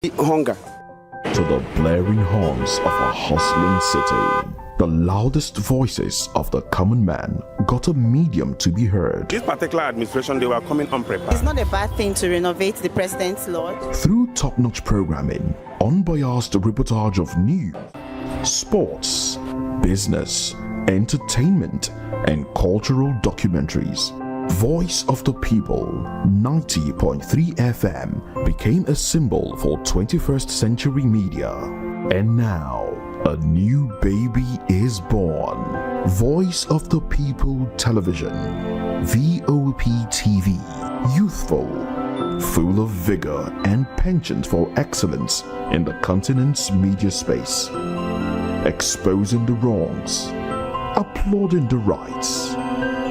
Hunger. To the blaring horns of a hustling city, the loudest voices of the common man got a medium to be heard. This particular administration, they were coming unprepared. It's not a bad thing to renovate the president's lodge. Through top-notch programming, unbiased reportage of news, sports, business, entertainment, and cultural documentaries, Voice of the People 90.3 FM became a symbol for 21st century media. And now, a new baby is born. Voice of the People Television, VOP TV, youthful, full of vigor and penchant for excellence in the continent's media space, exposing the wrongs, applauding the rights,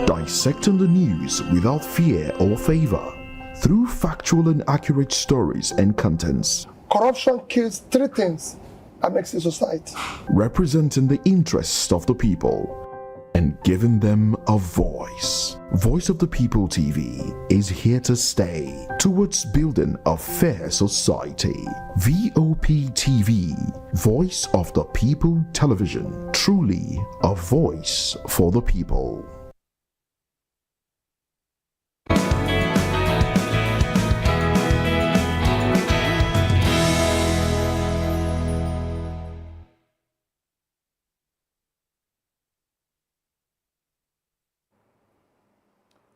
dissecting the news without fear or favor, through factual and accurate stories and contents. Corruption kills three things that makes a society. Representing the interests of the people and giving them a voice. Voice of the People TV is here to stay towards building a fair society. VOP TV, Voice of the People Television, truly a voice for the people.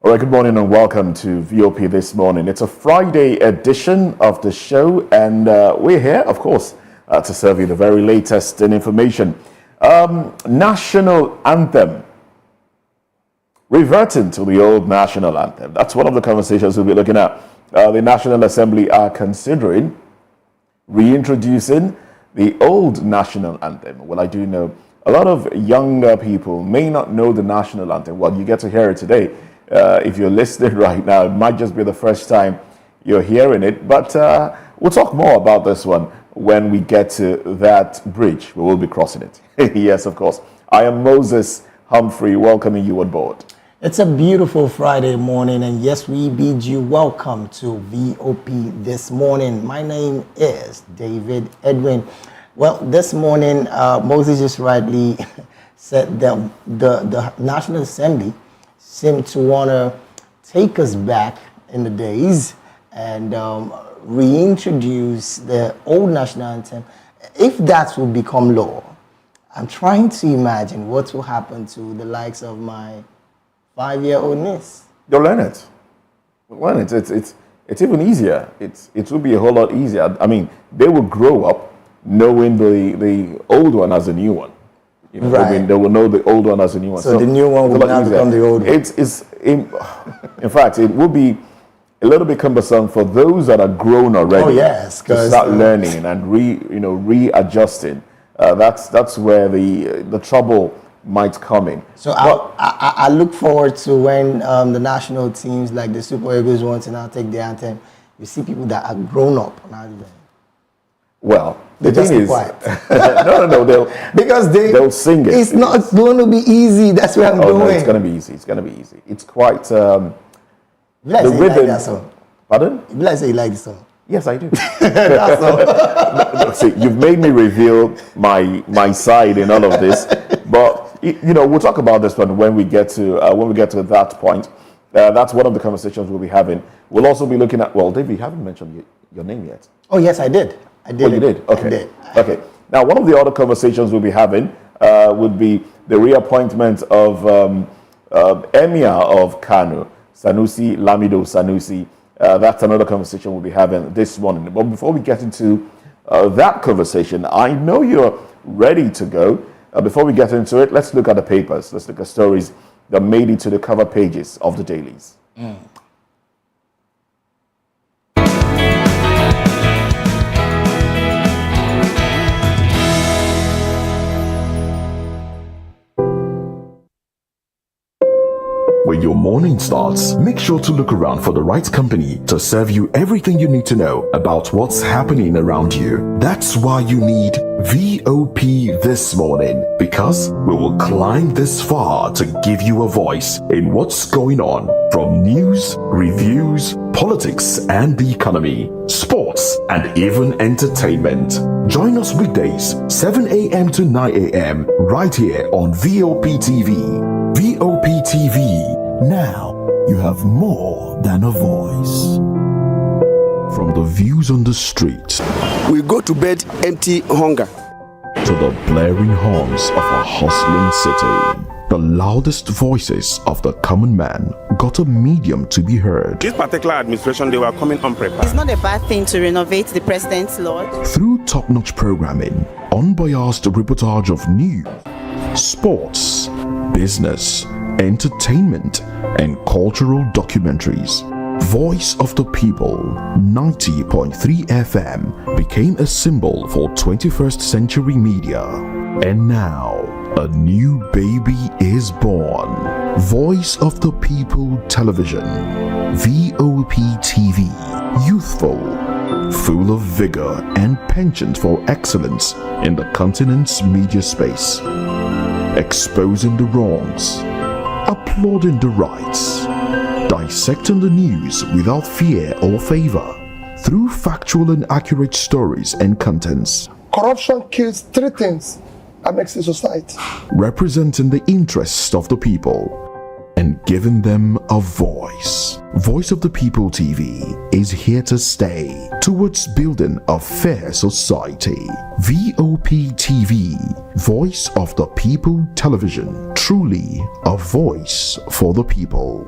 All right, good morning and welcome to VOP This Morning. It's a Friday edition of the show, and we're here, of course, to serve you the very latest in information. National Anthem. Reverting to the old National Anthem. That's one of the conversations we'll be looking at. The National Assembly are considering reintroducing the old National Anthem. Well, I do know a lot of younger people may not know the National Anthem. Well, you get to hear it today. If you're listening right now, it might just be the first time you're hearing it. But we'll talk more about this one when we get to that bridge. We will be crossing it. Yes, of course. I am Moses Humphrey, welcoming you on board. It's a beautiful Friday morning, and yes, we bid you welcome to VOP This Morning. My name is David Edwin. Well, this morning, Moses just rightly said that the National Assembly seem to want to take us back in the days and reintroduce the old national anthem. If that will become law, I'm trying to imagine what will happen to the likes of my 5-year-old niece. They'll learn it. It's even easier. It will be a whole lot easier. I mean, they will grow up knowing the old one as a new one. You know, right. I mean, they will know the old one as a new one. So the new one will now become the old one. In fact, it will be a little bit cumbersome for those that are grown already. Oh yes, to start learning and readjusting. That's where the trouble might come in. So I look forward to when the national teams like the Super Eagles want to now take the anthem. You see people that are grown up now. Well, they just be quiet. no, they'll sing it. It's not going to be easy. That's where I'm going. No, it's going to be easy. It's going to be easy. It's quite the rhythm. You like that song? Pardon? You like say you like the song? Yes, I do. That's all. See, you've made me reveal my side in all of this, but we'll talk about this one when we get to that point. That's one of the conversations we'll be having. We'll also be looking at. Well, David, you haven't mentioned your name yet. Oh yes, I did. Oh, you did? Okay. I did. Okay. Now, one of the other conversations we'll be having would be the reappointment of Emir of Kano, Sanusi Lamido Sanusi. That's another conversation we'll be having this morning. But before we get into that conversation, I know you're ready to go. Before we get into it, let's look at the papers. Let's look at stories that made it to the cover pages of the dailies. When When your morning starts, make sure to look around for the right company to serve you everything you need to know about what's happening around you. That's why you need VOP This Morning, because we will climb this far to give you a voice in what's going on, from news, reviews, politics and the economy, sports and even entertainment. Join us weekdays 7 a.m. to 9 a.m. right here on VOP TV. VOP TV. Now you have more than a voice. From the views on the street We go to bed empty hunger. to the blaring horns of a hustling city, the loudest voices of the common man got a medium to be heard. This particular administration, they were coming unprepared. It's not a bad thing to renovate the president's lodge. Through top-notch programming, unbiased reportage of news, sports, business, entertainment, and cultural documentaries, Voice of the People 90.3 FM became a symbol for 21st century media. And now, a new baby is born. Voice of the People Television, VOP TV, youthful, full of vigor and penchant for excellence in the continent's media space, exposing the wrongs, applauding the rights, dissecting the news without fear or favor, through factual and accurate stories and contents, Corruption kills three things that makes a society. representing the interests of the people and giving them a voice. Voice of the People TV is here to stay towards building a fair society. VOP TV, Voice of the People Television, truly a voice for the people.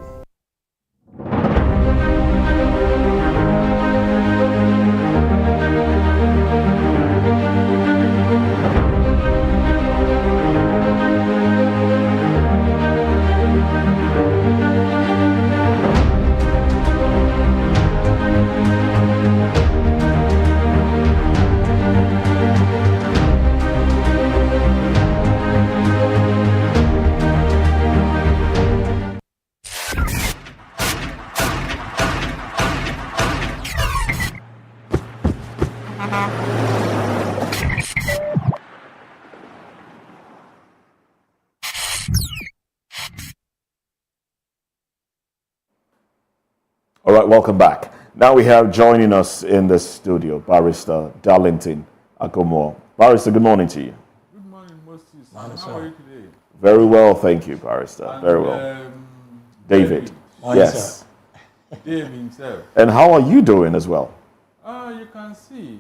All right, welcome back. Now we have joining us in the studio, Barrister Darlington Akomo. Barrister, good morning to you. Good morning, Moses. How are you today? Very well, thank you, Barrister. Very well. David. Yes. Dave himself. And how are you doing as well? You can see,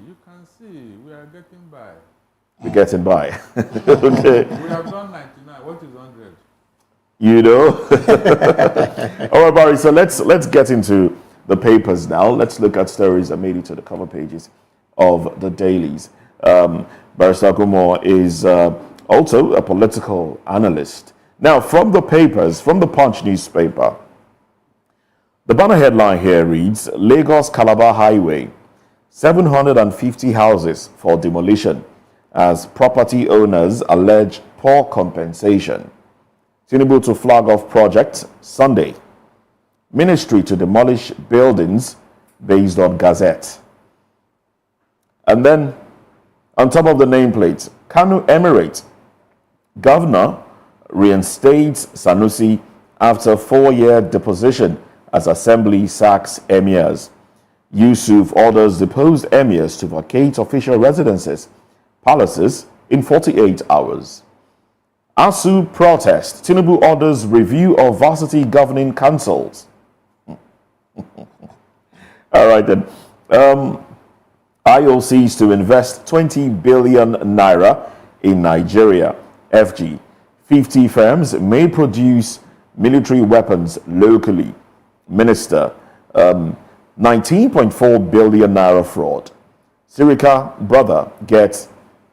we are getting by. We're getting by. Okay. We have done 99. What is 100? You know. All right, Barry. So let's get into the papers now. Let's look at stories that made it to the cover pages of the dailies. Barrister Akomo is also a political analyst. Now, from the papers, from the Punch newspaper, the banner headline here reads: Lagos-Calabar Highway, 750 houses for demolition as property owners allege poor compensation. Tinubu to flag off project Sunday. Ministry to demolish buildings based on Gazette. And then, on top of the nameplate, Kanu Emirate. Governor reinstates Sanusi after 4-year deposition as Assembly sacks emirs. Yusuf orders deposed emirs to vacate official residences, palaces in 48 hours. ASU protest. Tinubu orders review of varsity governing councils. All right then. IOCs to invest 20 billion naira in Nigeria. FG. 50 firms may produce military weapons locally. Minister. 19.4 billion naira fraud. Sirika brother gets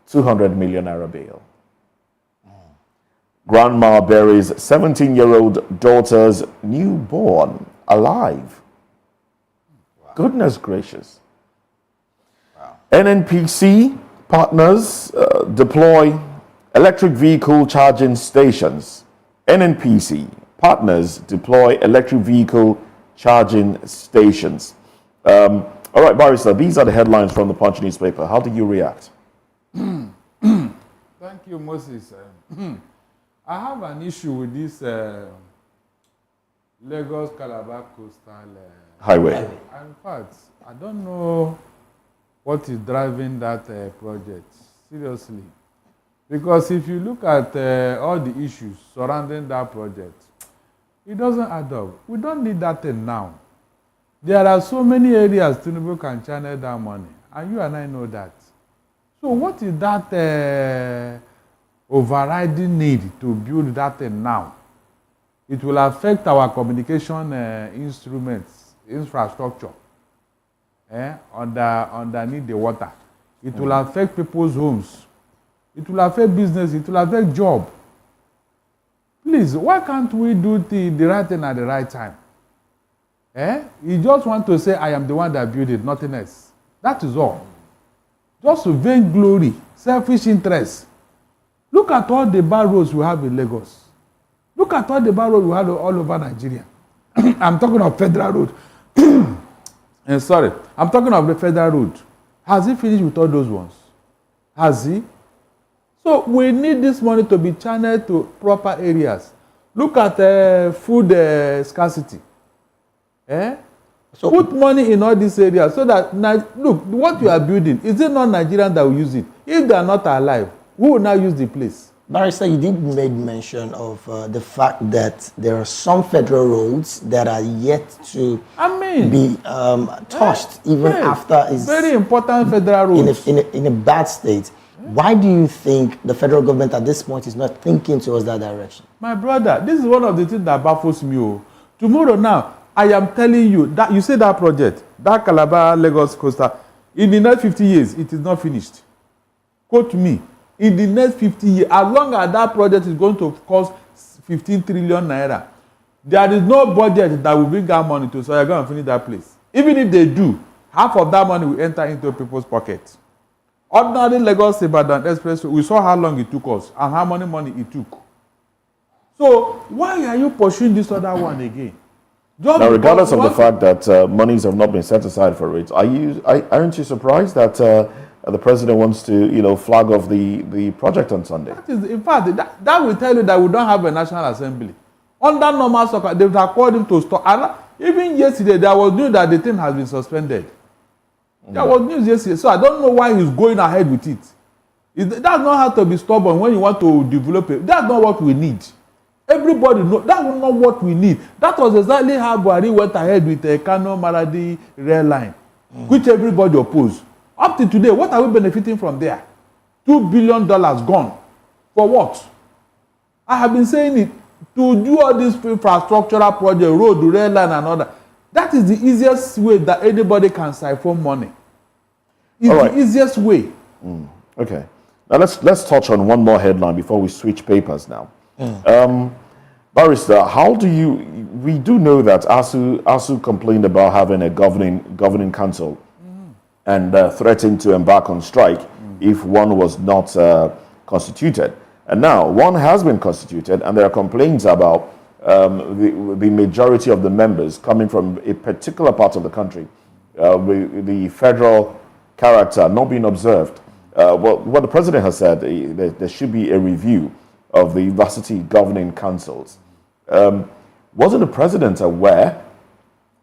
200 million naira bail. Grandma buries 17-year-old daughter's newborn alive. Wow. Goodness gracious. Wow. NNPC partners deploy electric vehicle charging stations. NNPC partners deploy electric vehicle charging stations. All right, Barrister, these are the headlines from the Punch newspaper. How do you react? Thank you, Moses. I have an issue with this Lagos-Calabar coastal Highway. In fact, I don't know what is driving that project, seriously. Because if you look at all the issues surrounding that project, it doesn't add up. We don't need that thing now. There are so many areas Tinubu can channel that money, and you and I know that. So what is that overriding need to build that thing now? It will affect our communication instruments, infrastructure, underneath the water. It will affect people's homes. It will affect business. It will affect job. Please, why can't we do the right thing at the right time? You just want to say, I am the one that built it, nothing else. That is all. Just vainglory, selfish interest. Look at all the bad roads we have in Lagos. Look at all the bad roads we have all over Nigeria. I'm talking of federal road. Sorry, I'm talking of the federal road. Has he finished with all those ones? Has he? So we need this money to be channeled to proper areas. Look at food scarcity. So put money in all these areas so that, look, what you are building, is it not Nigerians that will use it? If they are not alive, who will now use the place? Barrister, you did make mention of the fact that there are some federal roads that are yet to be touched, even after it's very important federal roads in a bad state. Why do you think the federal government at this point is not thinking towards that direction? My brother, this is one of the things that baffles me. Tomorrow now, I am telling you that you say that project, that Calabar Lagos coastal, in the next 50 years, it is not finished. Quote me. In the next 50 years, as long as that project is going to cost 15 trillion naira, there is no budget that will bring that money to, so you're going to finish that place. Even if they do, half of that money will enter into people's pockets. Ordinary Lagos-Ibadan Expressway, we saw how long it took us and how much money it took. So why are you pursuing this other one again? Now, regardless of the fact that monies have not been set aside for it, aren't you surprised that the president wants to, flag off the project on Sunday? That is, in fact, that will tell you that we don't have a national assembly. Under normal soccer, they would have called him to stop. And even yesterday, there was news that the thing has been suspended. There was news yesterday, so I don't know why he's going ahead with it. That's not how to be stubborn when you want to develop it. That's not what we need. Everybody knows that's not what we need. That was exactly how Buhari went ahead with the Kano Maradi rail line, which everybody opposed. Up to today, what are we benefiting from there? $2 billion gone. For what? I have been saying it. To do all this infrastructural project, road, rail line, and all that. That is the easiest way that anybody can siphon money. It's the easiest way. Okay. Now let's touch on one more headline before we switch papers now. Barrister, we do know that ASU complained about having a governing council and threatened to embark on strike if one was not constituted. And now one has been constituted, and there are complaints about the majority of the members coming from a particular part of the country, the federal character not being observed. What the president has said, there should be a review of the varsity governing councils. Wasn't the president aware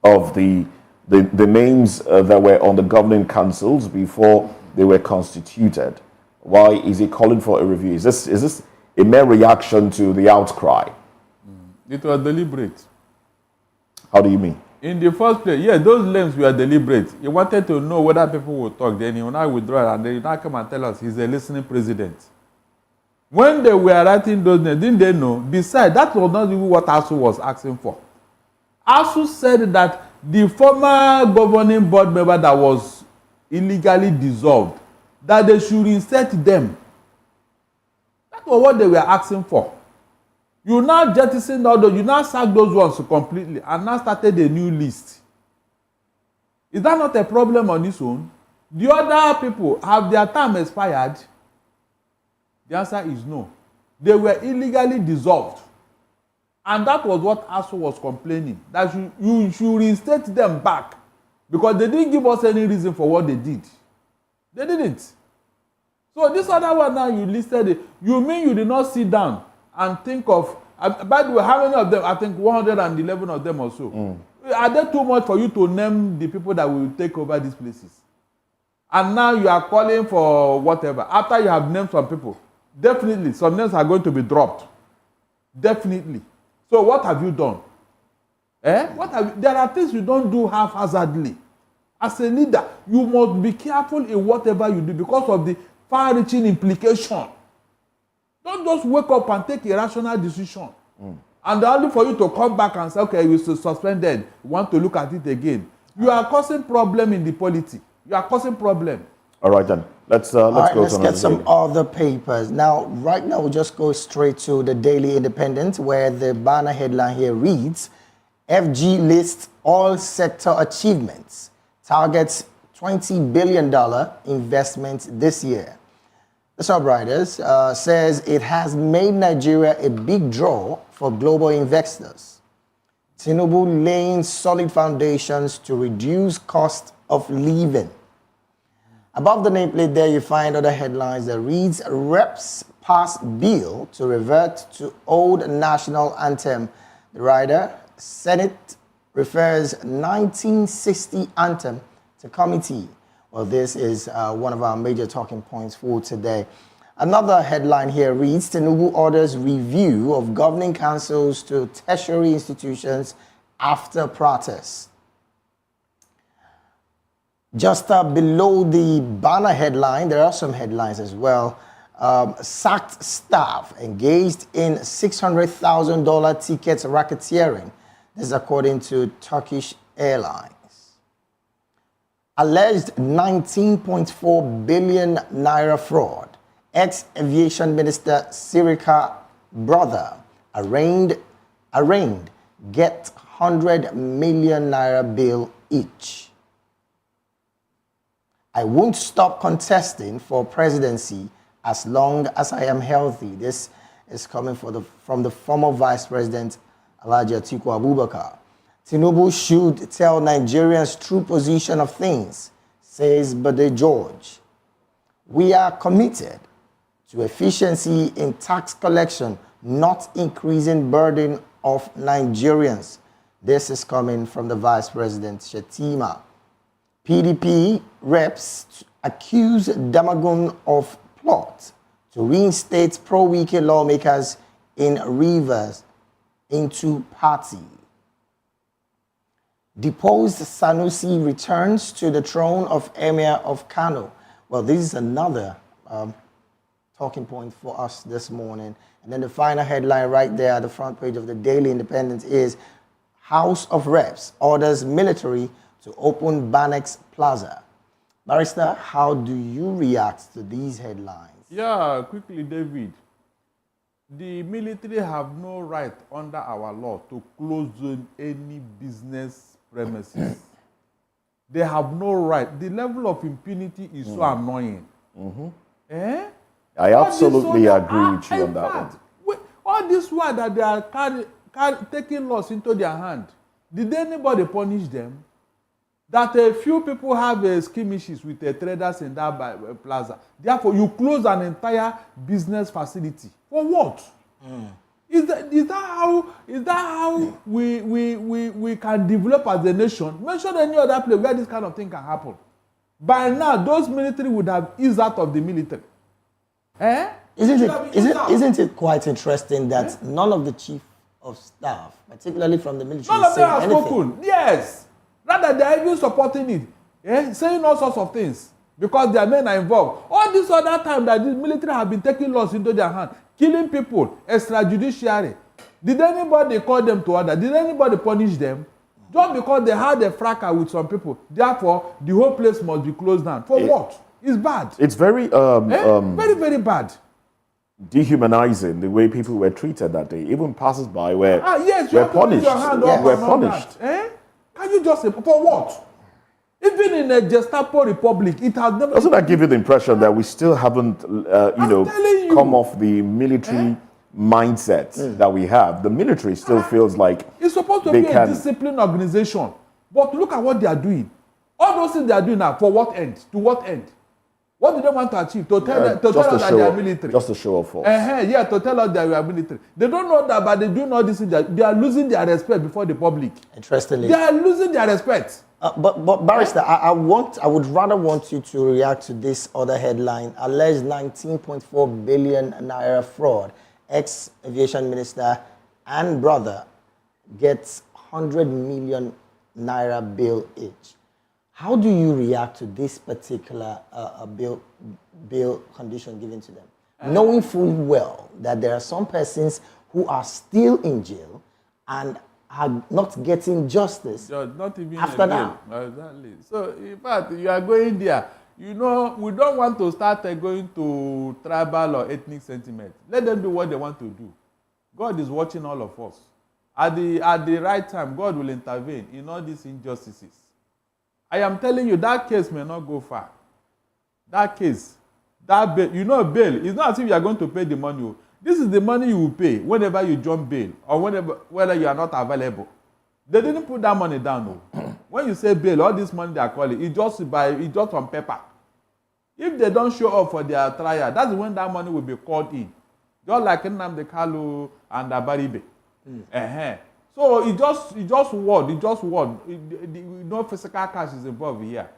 of the names that were on the governing councils before they were constituted? Why is he calling for a review? Is this a mere reaction to the outcry? It was deliberate. How do you mean? In the first place, yeah, those names were deliberate. He wanted to know whether people would talk. Then he will now withdraw, and then he now come and tell us he's a listening president. When they were writing those names, didn't they know? Besides, that was not even what ASU was asking for. ASU said that the former governing board member that was illegally dissolved, that they should reinstate them. That was what they were asking for. You now jettisoned all those, you now sacked those ones completely and now started a new list. Is that not a problem on its own? The other people, have their term expired? The answer is no. They were illegally dissolved. And that was what ASU was complaining, that you should reinstate them back because they didn't give us any reason for what they did. They didn't. So this other one now you listed it. You mean you did not sit down and think of, by the way, how many of them? I think 111 of them or so. Are they too much for you to name the people that will take over these places? And now you are calling for whatever. After you have named some people, definitely some names are going to be dropped. Definitely. So what have you done? There are things you don't do haphazardly. As a leader, you must be careful in whatever you do because of the far-reaching implication. Don't just wake up and take a rational decision. And only for you to come back and say, okay, you suspended, you want to look at it again. You are causing problem in the polity. You are causing problem. All right, then. Let's get some other papers. Now, right now, we'll just go straight to the Daily Independent, where the banner headline here reads, FG lists all sector achievements, targets $20 billion investment this year. The subwriters says it has made Nigeria a big draw for global investors. Tinubu laying solid foundations to reduce cost of living. Above the nameplate there, you find other headlines that reads, Reps pass bill to revert to old national anthem. The rider, Senate refers 1960 anthem to committee. Well, this is one of our major talking points for today. Another headline here reads, Tinubu orders review of governing councils to tertiary institutions after protests. Just below the banner headline, there are some headlines as well. Sacked staff engaged in $600,000 tickets racketeering. This is according to Turkish Airlines. Alleged 19.4 billion naira fraud. Ex-aviation minister Sirika brother arraigned get 100 million naira bill each. I won't stop contesting for presidency as long as I am healthy. This is coming from the former Vice President Alhaji Atiku Abubakar. Tinubu should tell Nigerians true position of things, says Bade George. We are committed to efficiency in tax collection, not increasing burden of Nigerians. This is coming from the Vice President Shetima. PDP reps accuse Damagun of plot to reinstate pro-Wike lawmakers in Rivers into party. Deposed Sanusi returns to the throne of Emir of Kano. Well, this is another talking point for us this morning. And then the final headline right there at the front page of the Daily Independent is House of Reps orders military to open Banex Plaza. Barrister, how do you react to these headlines? Yeah, quickly, David. The military have no right under our law to close any business premises. They have no right. The level of impunity is so annoying. I absolutely agree with you on that one. All this while that they are taking laws into their hand, did anybody punish them? That a few people have skirmishes with the traders in that plaza. Therefore, you close an entire business facility. For what? Is that how we can develop as a nation? Mention any other place where this kind of thing can happen. By now, those military would have eased out of the military. Isn't it quite interesting that none of the chief of staff, particularly from the military, none of them have anything? spoken? Yes. Rather, they are even supporting it, saying all sorts of things because their men are involved. All this other time that the military have been taking laws into their hand, killing people, extrajudiciary. Did anybody call them to order? Did anybody punish them? Just because they had a fracas with some people, therefore the whole place must be closed down. For what? It's bad. It's very very, very bad. Dehumanizing the way people were treated that day. Even passers-by were punished. Were punished. Can you just say, for what? Even in a Gestapo republic, it has never... Doesn't that give you the impression that we still haven't, come off the military mindset that we have, the military still feels like it's supposed to be a disciplined organization. But look at what they are doing. All those things they are doing now, for what end? To what end? What do they want to achieve? To tell us that they are military. Just to show off force. Yeah, to tell us that we are military. They don't know that, but they do know this. They are losing their respect before the public. Interestingly. They are losing their respect. But Barrister, I would rather want you to react to this other headline: alleged 19.4 billion naira fraud. Ex-aviation minister and brother gets 100 million naira bail each. How do you react to this particular bail condition given to them, knowing full well that there are some persons who are still in jail and are not getting justice not even after now? Exactly. So, in fact, you are going there. You know, we don't want to start going to tribal or ethnic sentiment. Let them do what they want to do. God is watching all of us. At the right time, God will intervene in all these injustices. I am telling you, that case may not go far. That case, that bail, you know, bail, it's not as if you are going to pay the money. This is the money you will pay whenever you jump bail or whether you are not available. They didn't put that money down. No. When you say bail, all this money they are calling, it's just on paper. If they don't show up for their trial, that's when that money will be called in. Just like Nnamdi Kalu and Abaribe. So it just word. No physical cash is involved here.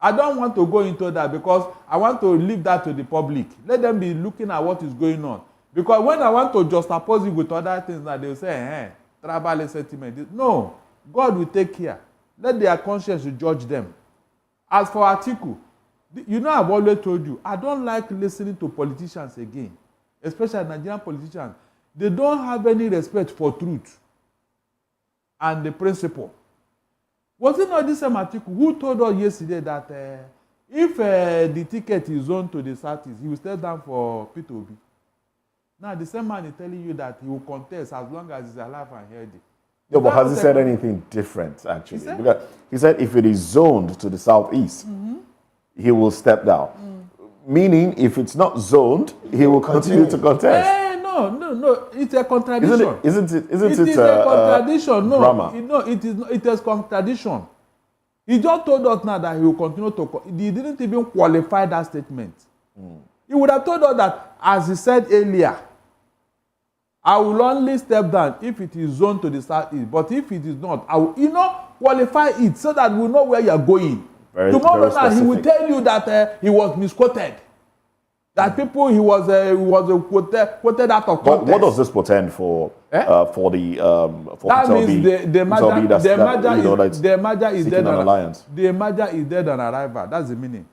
I don't want to go into that because I want to leave that to the public. Let them be looking at what is going on. Because when I want to juxtapose it with other things, that they will say, tribal sentiment. No, God will take care. Let their conscience judge them. As for Atiku, you know, I've always told you, I don't like listening to politicians again, especially Nigerian politicians. They don't have any respect for truth and the principle. Was it not this same Atiku who told us yesterday that if the ticket is zoned to the Southeast, he will step down for P2B? Now, the same man is telling you that he will contest as long as he's alive and healthy. No, but has he said anything different, actually? Because he said if it is zoned to the Southeast, he will step down. Meaning, if it's not zoned, he will continue to contest. No, it's a contradiction. Isn't it a contradiction. No, drama? It is contradiction. He just told us now that he will continue to. He didn't even qualify that statement. He would have told us that, as he said earlier, I will only step down if it is zoned to the Southeast. But if it is not, I will, qualify it so that we know where you are going. Tomorrow night, he will tell you that he was misquoted. That people he was quoted out of context. What does this portend for for that means the merger is dead on alliance. The merger is dead on arrival. That's the meaning.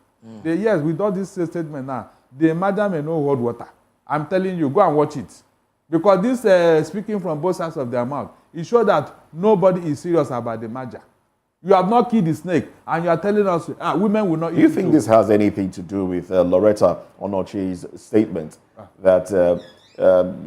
Yes, with all this statement now, the merger may not hold water. I'm telling you, go and watch it, because this speaking from both sides of their mouth, it shows that nobody is serious about the merger. You have not killed the snake, and you are telling us women will not eat. Do you think this has anything to do with Loretta Onoche's statement that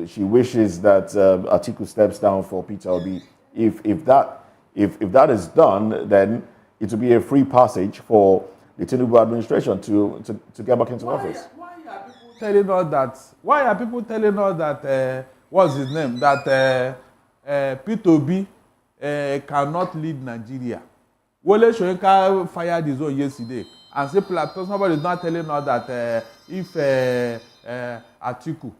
she wishes that Atiku steps down for Peter Obi? If that is done, then it will be a free passage for the Tinubu administration to get back into office. Why are people telling us that? Why are people telling us that? What's his name? That Peter Obi cannot lead Nigeria. Wole Soyinka fired his own yesterday, and somebody is not telling us that if Atiku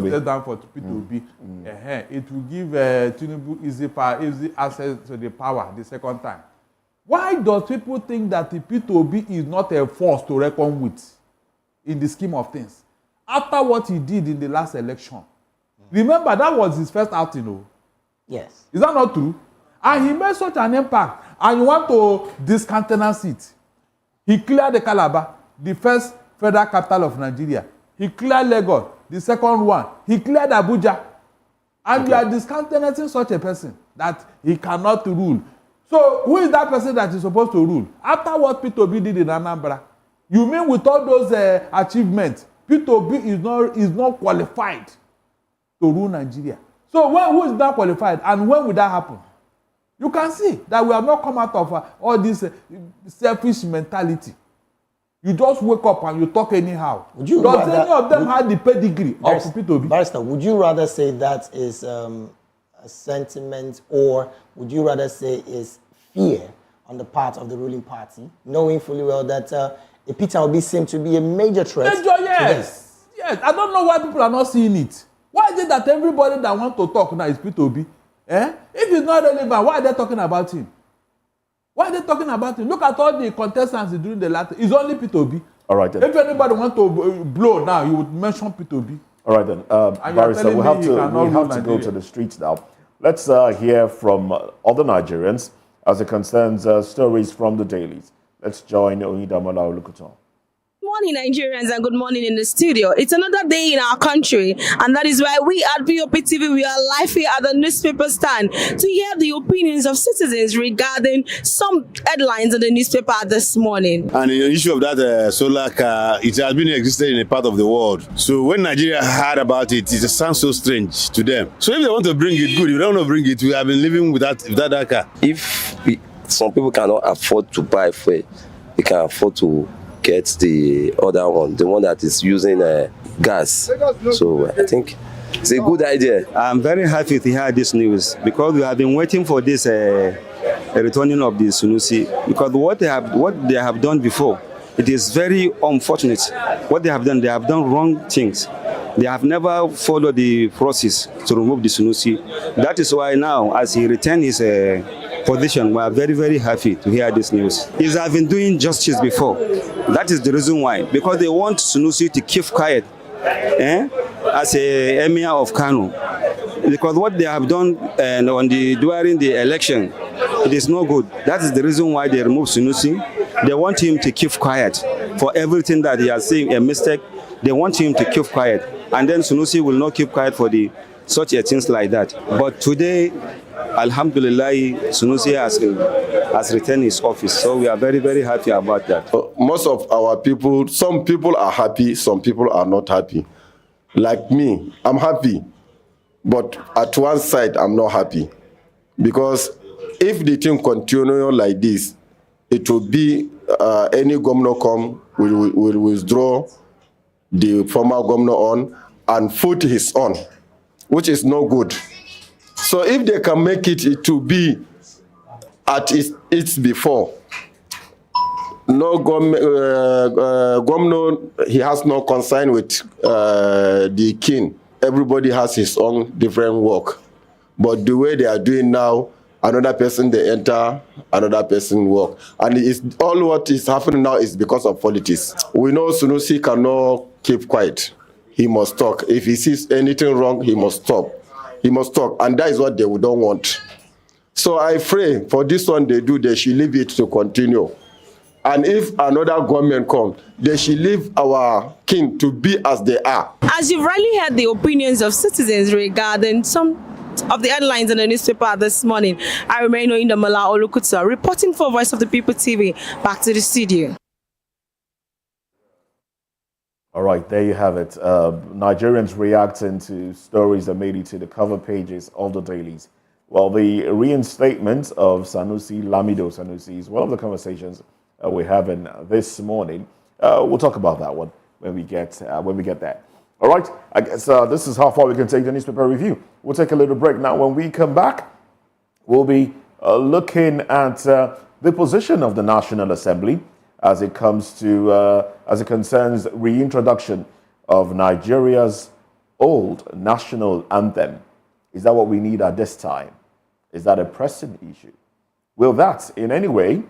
steps down for P2B, it will give Tinubu easy access to the power the second time. Why does people think that the P2B is not a force to reckon with in the scheme of things? After what he did in the last election, remember that was his first outing. Yes. Is that not true? And he made such an impact, and you want to discountenance it. He cleared the Calabar, the first federal capital of Nigeria. He cleared Lagos, the second one. He cleared Abuja. And you are discountenancing such a person that he cannot rule. So who is that person that is supposed to rule? After what P2B did in Anambra, you mean with all those achievements, P2B is not qualified to rule Nigeria? So who is not qualified, and when will that happen? You can see that we have not come out of all this selfish mentality. You just wake up and you talk anyhow. Would you Does rather, any of them have the pedigree of P2B? Barrister, would you rather say that is a sentiment, or would you rather say is fear on the part of the ruling party, knowing fully well that Peter Obi seems to be a major threat? Yes. Yes. I don't know why people are not seeing it. Why is it that everybody that wants to talk now is P2B? If it's not relevant, why are they talking about him? Why are they talking about him? Look at all the contestants during the last. It's only P2B. All right then. If anybody wants to blow now, you would mention P2B. All right then. Barrister, we have to go to the streets now. Let's hear from other Nigerians as it concerns stories from the dailies. Let's join Oyidamola Olukuton. Good morning, Nigerians, and good morning in the studio. It's another day in our country, and that is why we at VOP TV, we are live here at the newspaper stand to hear the opinions of citizens regarding some headlines in the newspaper this morning. And the issue of that solar car, it has been existed in a part of the world. So when Nigeria heard about it, it sounds so strange to them. So if they want to bring it, good. If they don't want to bring it, we have been living without that car. If some people cannot afford to buy fuel, they can afford to get the other one, the one that is using gas. So I think it's a good idea. I'm very happy to hear this news because we have been waiting for this returning of the Sunusi, because what they have done before, it is very unfortunate. What they have done wrong things. They have never followed the process to remove the Sunusi. That is why now, as he returned his position, we are very, very happy to hear this news. He has been doing justice before. That is the reason why. Because they want Sunusi to keep quiet as a emir of Kano. Because what they have done during the election, it is no good. That is the reason why they removed Sunusi. They want him to keep quiet for everything that he has seen a mistake. They want him to keep quiet. And then Sunusi will not keep quiet for such things like that. But today, Alhamdulillah, Sunusi has returned his office. So we are very, very happy about that. Most of our people, some people are happy, some people are not happy. Like me, I'm happy. But at one side, I'm not happy. Because if the thing continue like this, it will be any governor will withdraw the former governor on and put his own, which is no good. So if they can make it to be at its before, no governor, he has no concern with the king. Everybody has his own different work. But the way they are doing now, another person they enter, another person work. And it's all what is happening now is because of politics. We know Sunusi cannot keep quiet. He must talk. If he sees anything wrong, he must stop. He must talk. And that is what they don't want. So I pray for this one they do, they should leave it to continue. And if another government comes, they should leave our king to be as they are. As you've rightly heard the opinions of citizens regarding some of the headlines in the newspaper this morning, I remain Oyidamola Olukuton, reporting for Voice of the People TV. Back to the studio. All right, there you have it. Nigerians reacting to stories that made it to the cover pages of the dailies. Well, the reinstatement of Lamido Sanusi is one of the conversations we're having this morning. We'll talk about that one when we get there. All right, I guess this is how far we can take the newspaper review. We'll take a little break now. When we come back, we'll be looking at the position of the National Assembly as it concerns reintroduction of Nigeria's old national anthem. Is that what we need at this time? Is that a pressing issue? Will that in any way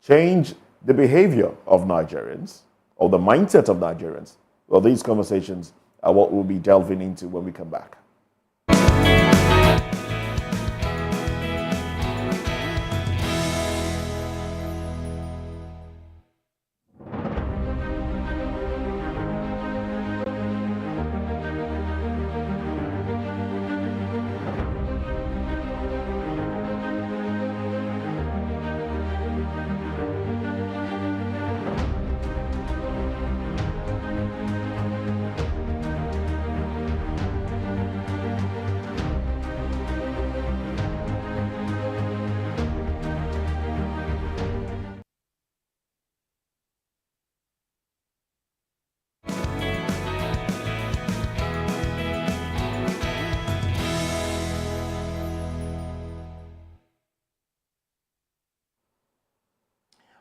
change the behavior of Nigerians or the mindset of Nigerians? Well, these conversations are what we'll be delving into when we come back.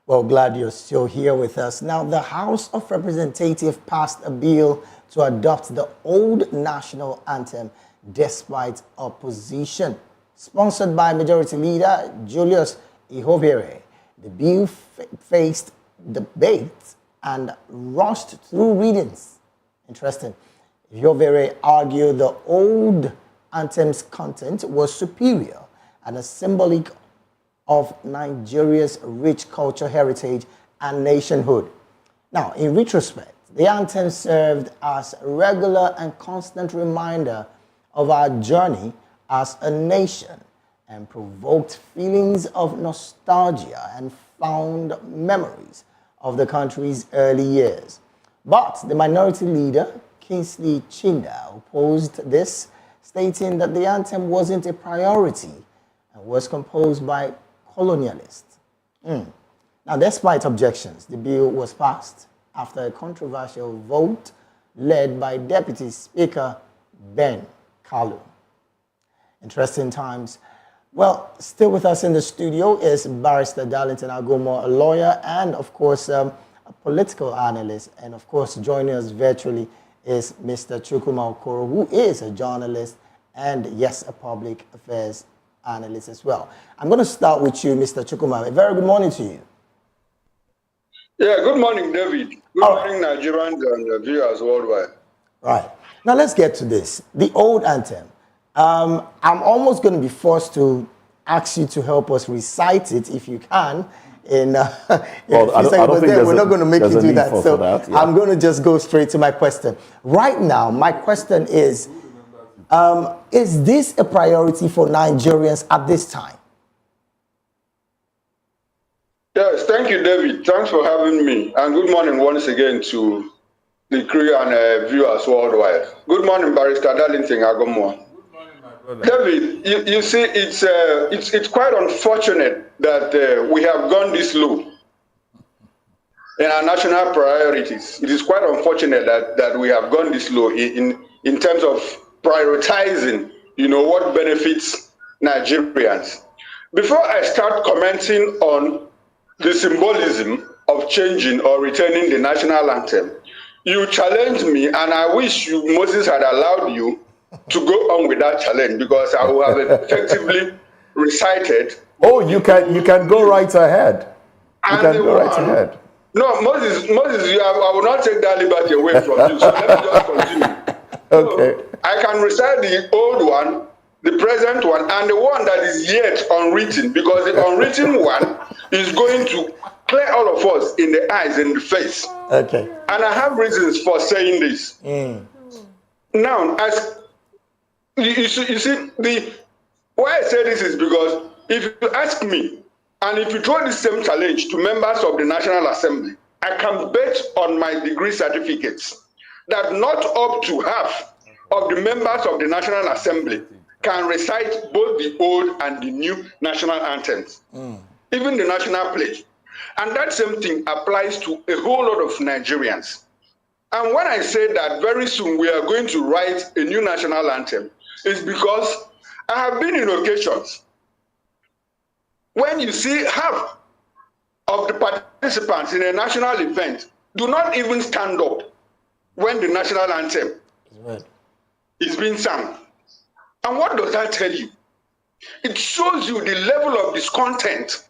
Well, glad you're still here with us. Now, the House of Representatives passed a bill to adopt the old national anthem despite opposition. Sponsored by Majority Leader Julius Ihobere, the bill faced debate and rushed through readings. Interesting. Ihobere argued the old anthem's content was superior and a symbolic of Nigeria's rich cultural heritage and nationhood. Now, in retrospect, the anthem served as a regular and constant reminder of our journey as a nation and provoked feelings of nostalgia and fond memories of the country's early years. But the minority leader, Kingsley Chinda, opposed this, stating that the anthem wasn't a priority and was composed by colonialists. Now, despite objections, the bill was passed after a controversial vote led by Deputy Speaker Ben Kalu. Interesting times. Well, still with us in the studio is Barrister Darlington Agomo, a lawyer and, of course, a political analyst. And, of course, joining us virtually is Mr. Chukwuma Okoro, who is a journalist and, yes, a public affairs analyst as well. I'm going to start with you, Mr. Chukwuma. A very good morning to you. Yeah, good morning, David. Good morning, Nigerians and viewers worldwide. Right. Now, let's get to this. The old anthem. I'm almost going to be forced to ask you to help us recite it, if you can. We're not going to make you do that. So I'm going to just go straight to my question. Right now, my question is this a priority for Nigerians at this time? Yes, thank you, David. Thanks for having me. And good morning once again to the crew and viewers worldwide. Good morning, Barrister Darlington Agomo. David, you see, it's quite unfortunate that we have gone this low in our national priorities. It is quite unfortunate that we have gone this low in terms of prioritizing, what benefits Nigerians. Before I start commenting on the symbolism of changing or returning the national anthem, you challenged me, and I wish Moses had allowed you to go on with that challenge, because I will have effectively recited. Oh, you can go right ahead. You can go right ahead. No, Moses, I will not take that liberty away from you. So let me just continue. Okay. So I can recite the old one, the present one, and the one that is yet unwritten, because the unwritten one is going to clear all of us in the eyes and the face. Okay. And I have reasons for saying this. Now, as you see, why I say this is because if you ask me, and if you throw the same challenge to members of the National Assembly, I can bet on my degree certificates that not up to half of the members of the National Assembly can recite both the old and the new national anthems, even the national pledge. And that same thing applies to a whole lot of Nigerians. And when I say that very soon we are going to write a new national anthem, it's because I have been in occasions when you see half of the participants in a national event do not even stand up when the national anthem is being sung. And what does that tell you? It shows you the level of discontent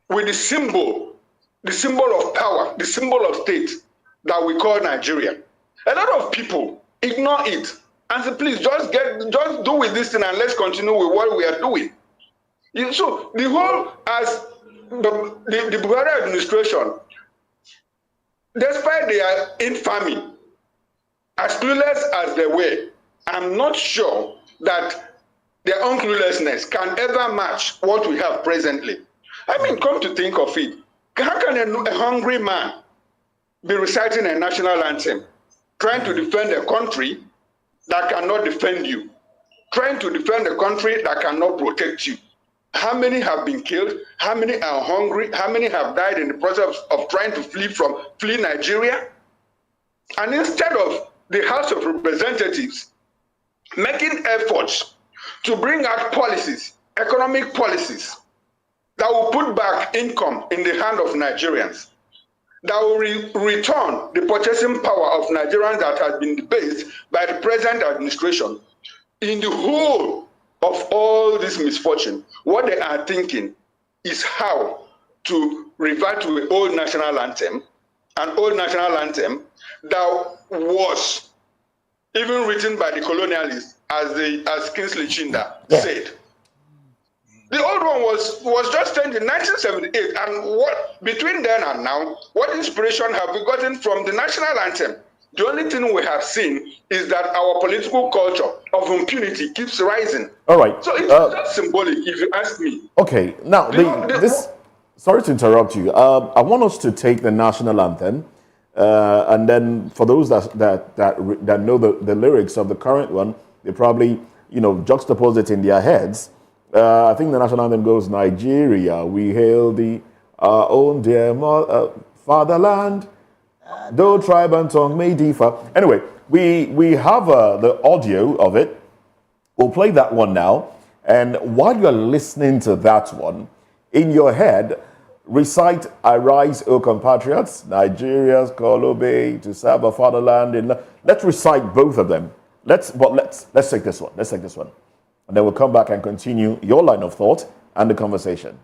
with the symbol of power, the symbol of state that we call Nigeria. A lot of people ignore it and say, please just do with this thing and let's continue with what we are doing. So the whole, as the Buhari administration, despite their infamy, as clueless as they were, I'm not sure that their own cluelessness can ever match what we have presently. I mean, come to think of it, how can a hungry man be reciting a national anthem, trying to defend a country that cannot defend you, trying to defend a country that cannot protect you? How many have been killed? How many are hungry? How many have died in the process of trying to flee Nigeria? And instead of the House of Representatives making efforts to bring out policies, economic policies, that will put back income in the hand of Nigerians, that will return the purchasing power of Nigerians that has been debased by the present administration. In the whole of all this misfortune, what they are thinking is how to revert to an old national anthem that was even written by the colonialists, as Kingsley Chinda said. The old one was just changed in 1978, and what between then and now, what inspiration have we gotten from the national anthem? The only thing we have seen is that our political culture of impunity keeps rising. All right. So it's just symbolic, if you ask me. Okay. Now, sorry to interrupt you. I want us to take the national anthem, and then for those that know the lyrics of the current one, they probably juxtapose it in their heads. I think the national anthem goes, Nigeria, we hail thee, our own dear fatherland, though tribe and tongue may differ. Anyway, we have the audio of it. We'll play that one now. And while you're listening to that one, in your head, recite, Arise, O compatriots, Nigerians call obey to serve our fatherland. Let's recite both of them. Let's take this one. Let's take this one. And then we'll come back and continue your line of thought and the conversation.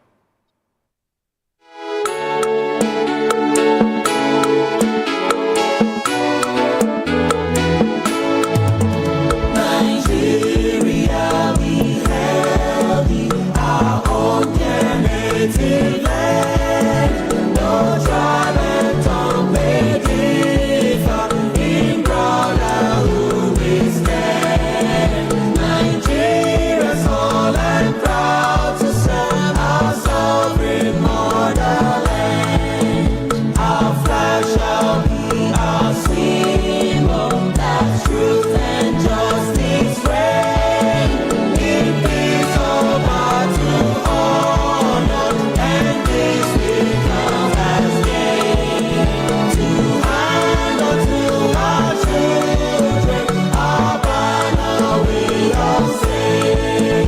Nigeria, we hail thee, our own dear native land. No tribe and tongue may differ, in brotherhood we stand. Nigeria's all and proud to serve our sovereign motherland. Our flag shall be our symbol, that truth and justice reign. In peace all battle honored, and this will come as gain. To hand unto our children, our banner we all sing.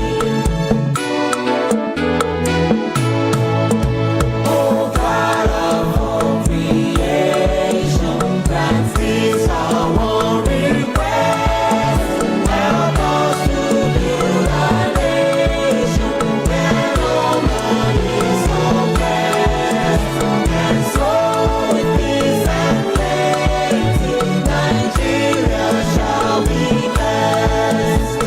Oh God of all creation, grant this our one request. Help us to build a nation where no man is oppressed. And so with peace and plenty, Nigeria shall be blessed.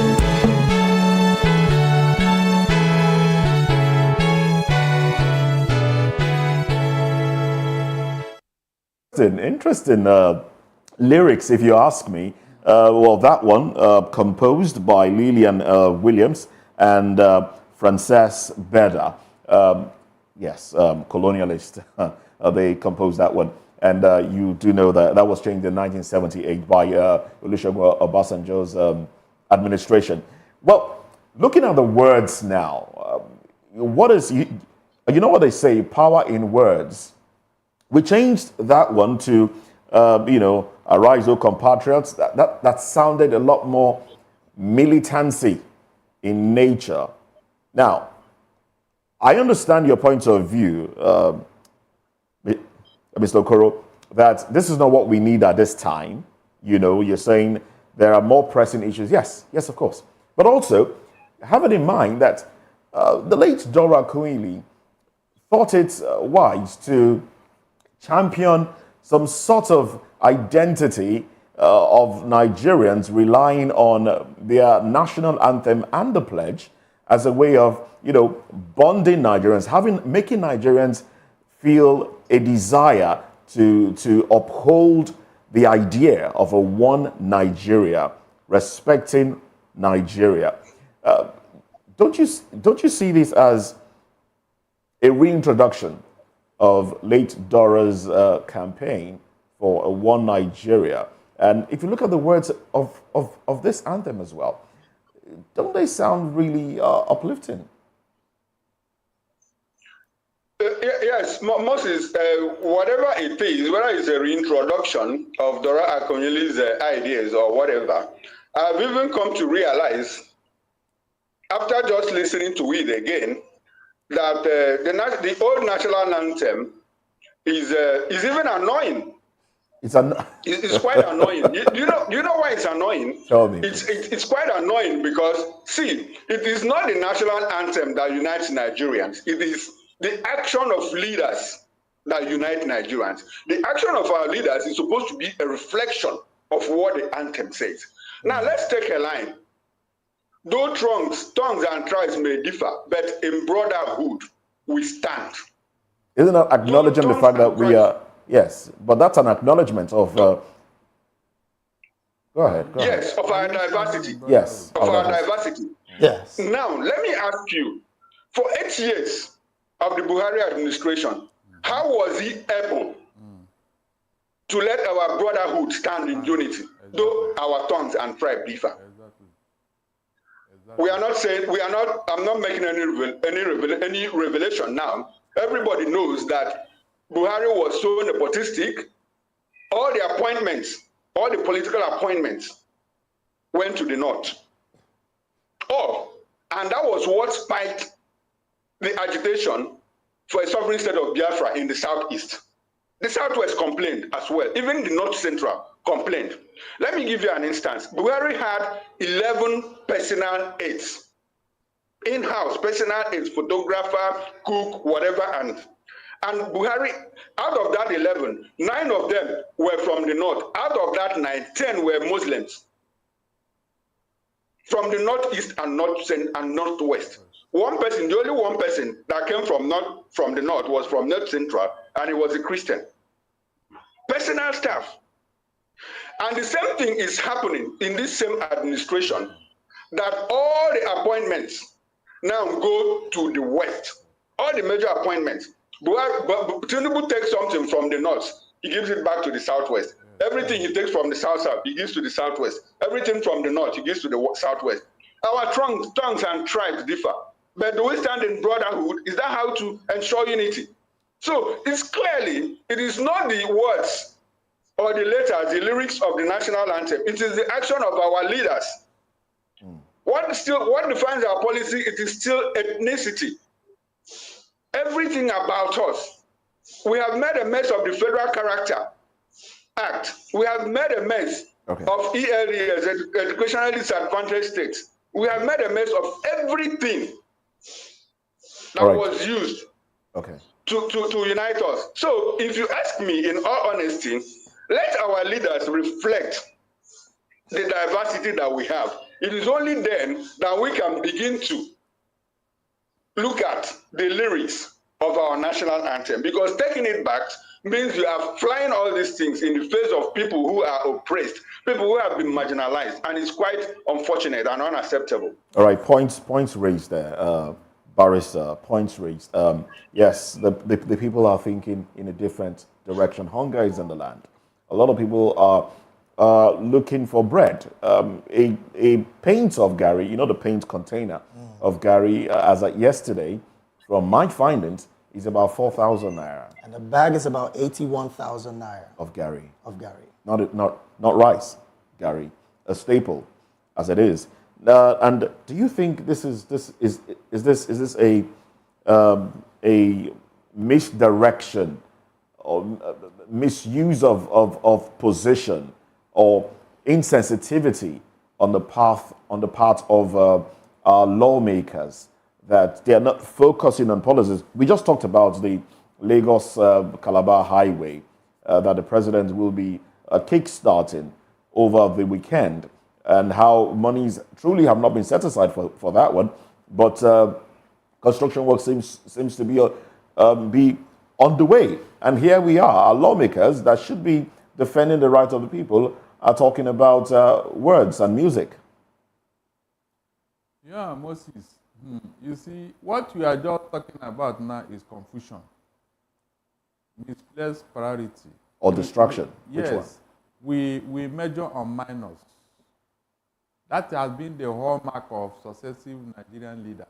Interesting lyrics, if you ask me. Well, that one composed by Lillian Williams and Frances Beda. Yes, colonialist. They composed that one. And you do know that that was changed in 1978 by Olusegun Obasanjo's administration. Well, looking at the words now, what is, you know what they say, power in words. We changed that one to, Arise, O compatriots. That sounded a lot more militancy in nature. Now, I understand your point of view, Mr. Okoro, that this is not what we need at this time. You're saying there are more pressing issues. Yes, of course. But also, have it in mind that the late Dora Akunyili thought it wise to champion some sort of identity of Nigerians relying on their national anthem and the pledge as a way of, bonding Nigerians, making Nigerians feel a desire to uphold the idea of a one Nigeria, respecting Nigeria. Don't you see this as a reintroduction of late Dora's campaign for a one Nigeria? And if you look at the words of this anthem as well, don't they sound really uplifting? Yes, Moses, whatever it is, whether it's a reintroduction of Dora Akunyili's ideas or whatever, I've even come to realize, after just listening to it again, that the old national anthem is even annoying. It's quite annoying. You know why it's annoying? Tell me. It's quite annoying because, see, it is not the national anthem that unites Nigerians. It is the action of leaders that unite Nigerians. The action of our leaders is supposed to be a reflection of what the anthem says. Now, let's take a line. Though tongues and tribes may differ, but in brotherhood we stand. Isn't that acknowledging the fact that we are... Yes, but that's an acknowledgement of... Go ahead. Yes, of our diversity. Yes. Of our diversity. Yes. Now, let me ask you, for 8 years of the Buhari administration, how was he able to let our brotherhood stand in unity, though our tongues and tribe differ? We are not saying, I'm not making any revelation now. Everybody knows that Buhari was so nepotistic. All the appointments, all the political appointments went to the north. And that was what spiked the agitation for a sovereign state of Biafra in the southeast. The southwest complained as well. Even the north central complained. Let me give you an instance. Buhari had 11 personal aides. In-house personal aides, photographer, cook, whatever, and Buhari, out of that 11, 9 of them were from the north. Out of that 9, 10 were Muslims. From the northeast and northwest. One person, the only one person that came from the north was from North Central, and he was a Christian. Personal staff. And the same thing is happening in this same administration, that all the appointments now go to the west. All the major appointments. But Tinubu takes something from the north, he gives it back to the southwest. Everything he takes from the south, he gives to the southwest. Everything from the north, he gives to the southwest. Our tongues and tribes differ. But do we stand in brotherhood? Is that how to ensure unity? So it's clearly, it is not the words or the letters, the lyrics of the national anthem. It is the action of our leaders. What defines our policy? It is still ethnicity. Everything about us. We have made a mess of the Federal Character Act. We have made a mess of ELEs, educationally disadvantaged states. We have made a mess of everything that was used to unite us. So if you ask me, in all honesty, let our leaders reflect the diversity that we have. It is only then that we can begin to look at the lyrics of our national anthem, because taking it back means you are flying all these things in the face of people who are oppressed, people who have been marginalized, and it's quite unfortunate and unacceptable. All right, points raised there, Barrister, points raised. Yes, the people are thinking in a different direction. Hunger is in the land. A lot of people are looking for bread. A pint of Gary, you know, the pint container of Gary, as at yesterday, from my findings, is about 4,000 naira. And the bag is about 81,000 naira. Of Gary. Of Gary. Not rice, Gary. A staple, as it is. And do you think this is a misdirection or misuse of position or insensitivity on the part of our lawmakers, that they are not focusing on policies? We just talked about the Lagos Calabar highway that the president will be kickstarting over the weekend, and how monies truly have not been set aside for that one. But construction work seems to be on the way. And here we are, our lawmakers that should be defending the rights of the people are talking about words and music. Yeah, Moses. You see, what we are just talking about now is confusion, misplaced priority, or distraction. Yes, which one? We measure on minors. That has been the hallmark of successive Nigerian leaders.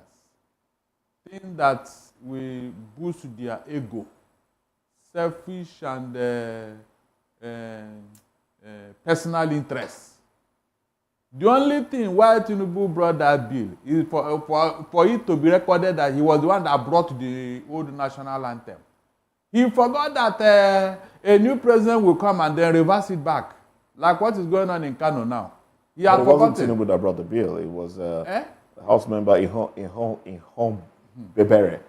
Think that we boost their ego, selfish and personal interests. The only thing why Tinubu brought that bill is for it to be recorded that he was the one that brought the old national anthem. He forgot that a new president will come and then reverse it back, like what is going on in Kano now. He had forgotten. It wasn't Tinubu that brought the bill. It was the House member in home Bebere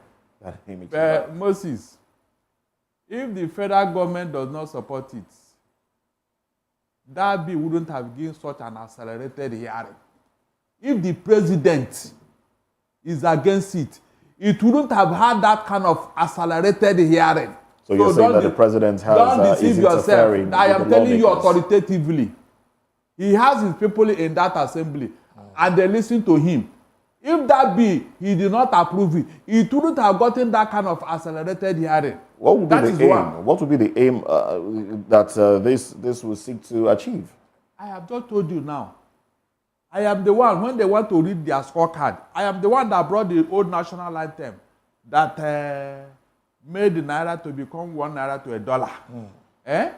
that came into Moses, if the federal government does not support it, that bill wouldn't have given such an accelerated hearing. If the president is against it, it wouldn't have had that kind of accelerated hearing. So you're saying that the president has don't deceive yourself. I am telling you lawmakers. authoritatively. He has his people in that assembly, and they listen to him. If that bill he did not approve it, it wouldn't have gotten that kind of accelerated hearing. What would be That is the aim? one. What would be the aim that this will seek to achieve? I have just told you now. I am the one, when they want to read their scorecard, I am the one that brought the old national anthem that made the naira to become 1 naira to $1.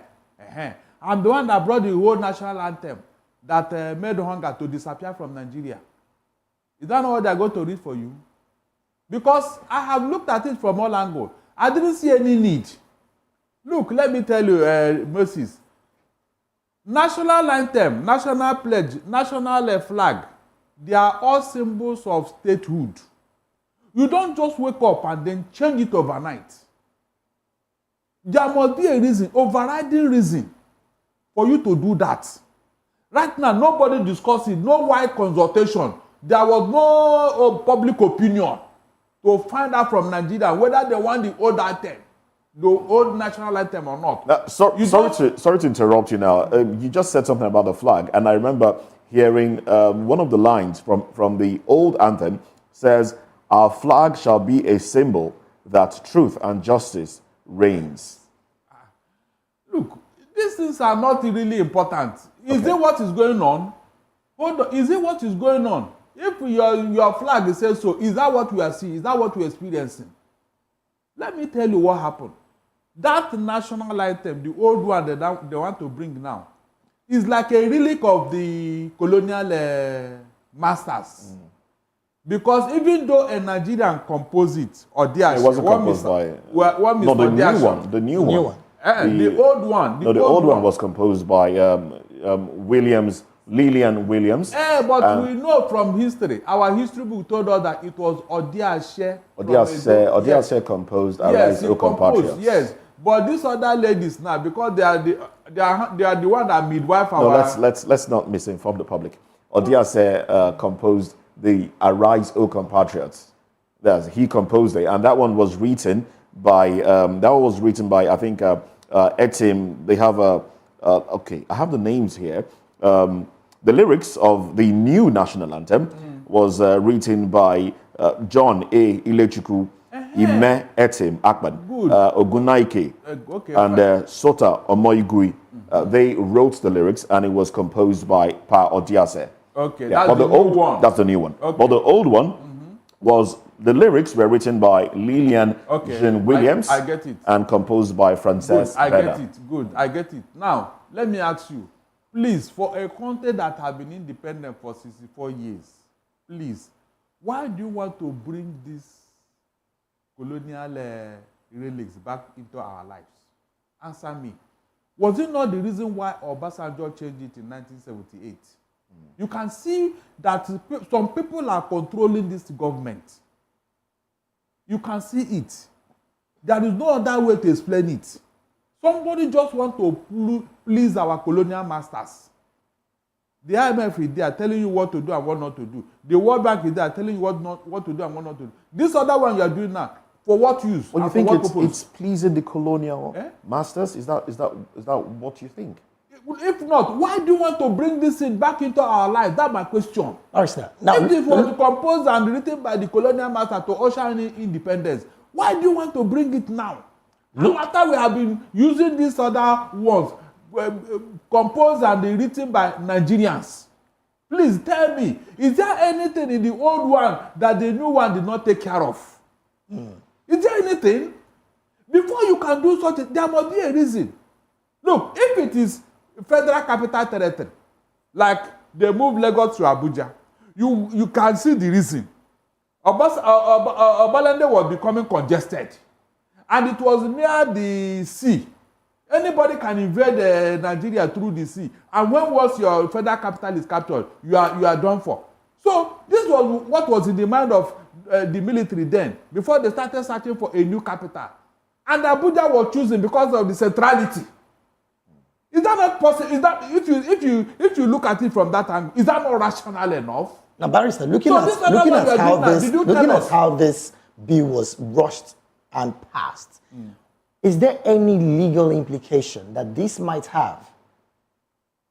I'm the one that brought the old national anthem that made hunger to disappear from Nigeria. Is that not what they're going to read for you? Because I have looked at it from all angles. I didn't see any need. Look, let me tell you, Moses. National anthem, national pledge, national flag, they are all symbols of statehood. You don't just wake up and then change it overnight. There must be a reason, overriding reason, for you to do that. Right now, nobody discussed it, no wide consultation. There was no public opinion to find out from Nigeria whether they want the old anthem, the old national anthem or not. Now, sorry to interrupt you now. You just said something about the flag, and I remember hearing one of the lines from the old anthem says, "Our flag shall be a symbol that truth and justice reigns." Look, these things are not really important. Is it what is going on? Hold on. Is it what is going on? If your flag says so, is that what we are seeing? Is that what we are experiencing? Let me tell you what happened. That national anthem, the old one that they want to bring now, is like a relic of the colonial masters. Because even though a Nigerian composed it, or it wasn't composed by the new one. The old one. The old one was composed by Lillian Williams. But we know from history, our history book told us that it was Odiase. Odiase composed Arise, O Compatriots. Yes, but these other ladies now, because they are the one that midwife our... No, let's not misinform the public. Odiase composed the Arise, O Compatriots. He composed it, and that one was written by I think Etim. They have I have the names here. The lyrics of the new national anthem was written by John A. Ilechukwu, Ime Etim Akpan, Ogunaike, and Sota Omoigui. They wrote the lyrics, and it was composed by Pa Odiase. Okay, that's the new one. That's the new one. Okay. But the old one was, the lyrics were written by Lillian Jean Williams. I get it. And composed by Frances Good, I Beda. get it. Good, I get it. Now, let me ask you, please, for a country that has been independent for 64 years, please, why do you want to bring these colonial relics back into our lives? Answer me. Was it not the reason why Obasanjo changed it in 1978? You can see that some people are controlling this government. You can see it. There is no other way to explain it. Somebody just want to please our colonial masters. The IMF is there telling you what to do and what not to do. The World Bank is there telling you what to do and what not to do. This other one you are doing now, for what use? Well, you think it's pleasing the colonial masters? Is that what you think? If not, why do you want to bring this thing back into our lives? That's my question. Now, if it was composed and written by the colonial master to usher in independence, why do you want to bring it now? No. After we have been using these other ones, composed and written by Nigerians. Please tell me, is there anything in the old one that the new one did not take care of? Is there anything? Before you can do something, there must be a reason. Look, if it is Federal Capital Territory, like they moved Lagos to Abuja. You can see the reason. Obalende was becoming congested. And it was near the sea. Anybody can invade Nigeria through the sea. And when once your federal capital is captured, you are done for. So this was what was in the mind of the military then, before they started searching for a new capital. And Abuja was chosen because of the centrality. Is that not possible? Is that if you look at it from that angle, is that not rational enough? Now, Barrister, looking at how this bill was rushed and passed, is there any legal implication that this might have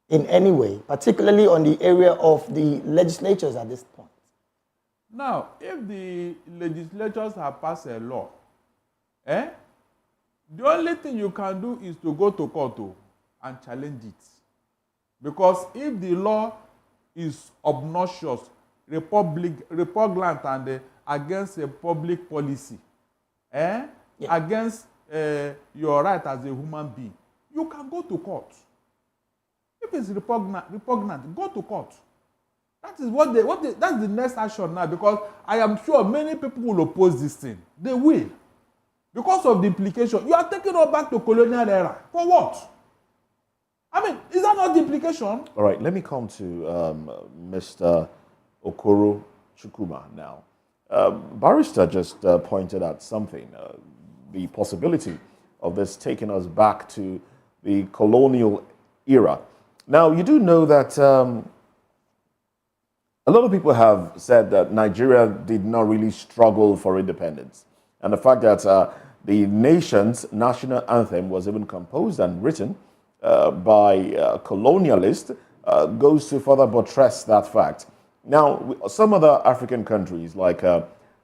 in any way, particularly on the area of the legislatures at this point? Now, if the legislatures have passed a law, the only thing you can do is to go to court and challenge it. Because if the law is obnoxious, repugnant, and against a public policy, against your right as a human being, you can go to court. If it's repugnant, go to court. That is that's the next action now, because I am sure many people will oppose this thing. They will. Because of the implication. You are taking us back to colonial era. For what? I mean, is that not the implication? All right, let me come to Mr. Okoro Chukwuma now. Barrister just pointed out something, the possibility of this taking us back to the colonial era. Now, you do know that a lot of people have said that Nigeria did not really struggle for independence. And the fact that the nation's national anthem was even composed and written by colonialists goes to further buttress that fact. Now, some other African countries like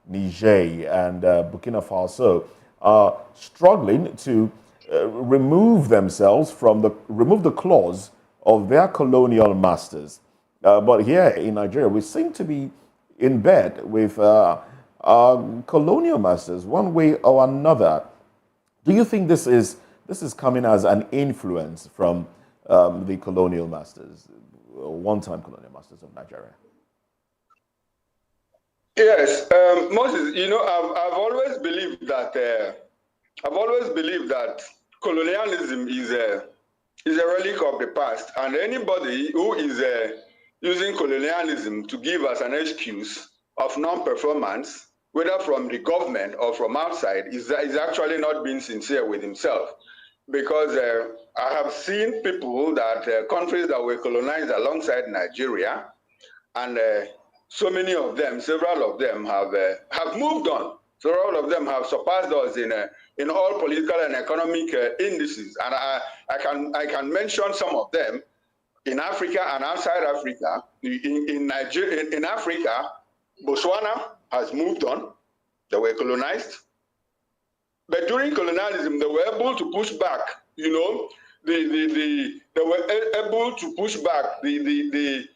Niger and Burkina Faso are struggling to remove the claws of their colonial masters. But here in Nigeria, we seem to be in bed with colonial masters one way or another. Do you think this is coming as an influence from the colonial masters, one-time colonial masters of Nigeria? Yes, Moses. You know, I've always believed that colonialism is a relic of the past, and anybody who is using colonialism to give us an excuse of non-performance, whether from the government or from outside, is actually not being sincere with himself. Because I have seen people that countries that were colonized alongside Nigeria, and several of them have moved on. Several of them have surpassed us in all political and economic indices, and I can mention some of them in Africa and outside Africa. In Nigeria, in Africa, Botswana has moved on. They were colonized, but during colonialism, they were able to push back. You know, they were able to push back the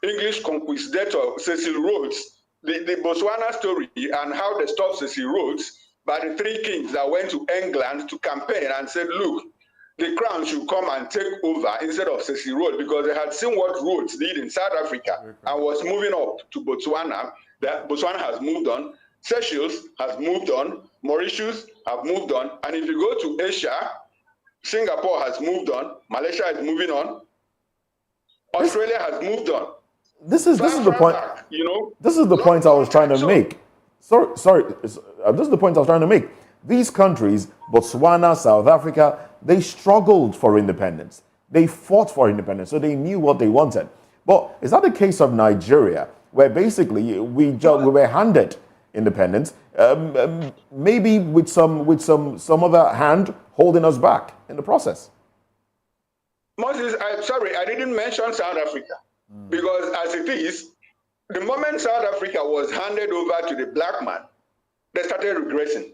English conquistador Cecil Rhodes. The Botswana story and how they stopped Cecil Rhodes by the three kings that went to England to campaign and said, look, the crown should come and take over instead of Cecil Rhodes, because they had seen what Rhodes did in South Africa and was moving up to Botswana. That Botswana has moved on, Seychelles has moved on, Mauritius have moved on, and if you go to Asia, Singapore has moved on, Malaysia is moving on, Australia has moved on. This is the point. You know, this is the point I was trying to make. Sorry. This is the point I was trying to make. These countries, Botswana, South Africa, they struggled for independence. They fought for independence, so they knew what they wanted. But is that the case of Nigeria, where basically we were handed independence, maybe with some other hand holding us back in the process? Moses, I didn't mention South Africa. Because as it is, the moment South Africa was handed over to the black man, they started regressing.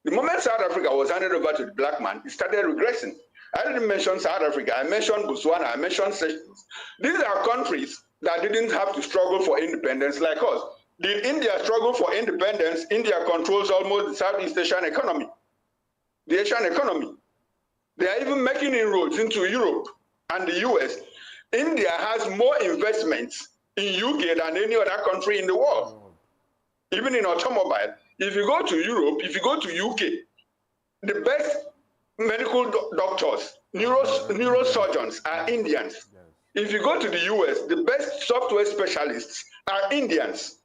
The moment South Africa was handed over to the black man, it started regressing. I didn't mention South Africa. I mentioned Botswana. I mentioned Seychelles. These are countries that didn't have to struggle for independence like us. Did India struggle for independence? India controls almost the Southeast Asian economy, the Asian economy. They are even making inroads into Europe and the US. India has more investments in UK than any other country in the world, even in automobile. If you go to Europe, if you go to UK, the best medical doctors, neurosurgeons are Indians. If you go to the US, the best software specialists are Indians.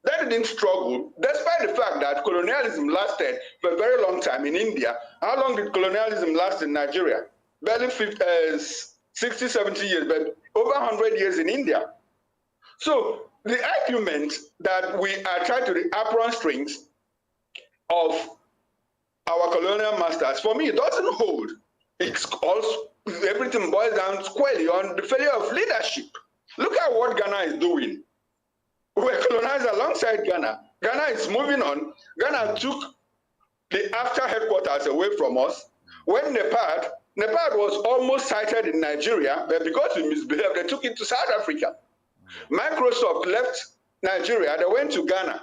They didn't struggle, despite the fact that colonialism lasted for a very long time in India. How long did colonialism last in Nigeria? Barely 60, 70 years, but over 100 years in India. So the argument that we are trying to the apron strings of our colonial masters, for me, it doesn't hold. It's also, everything boils down squarely on the failure of leadership. Look at what Ghana is doing. We're colonized alongside Ghana. Ghana is moving on. Ghana took the after headquarters away from us. When Nepal was almost sighted in Nigeria, but because we misbehaved, they took it to South Africa. Microsoft left Nigeria, they went to Ghana.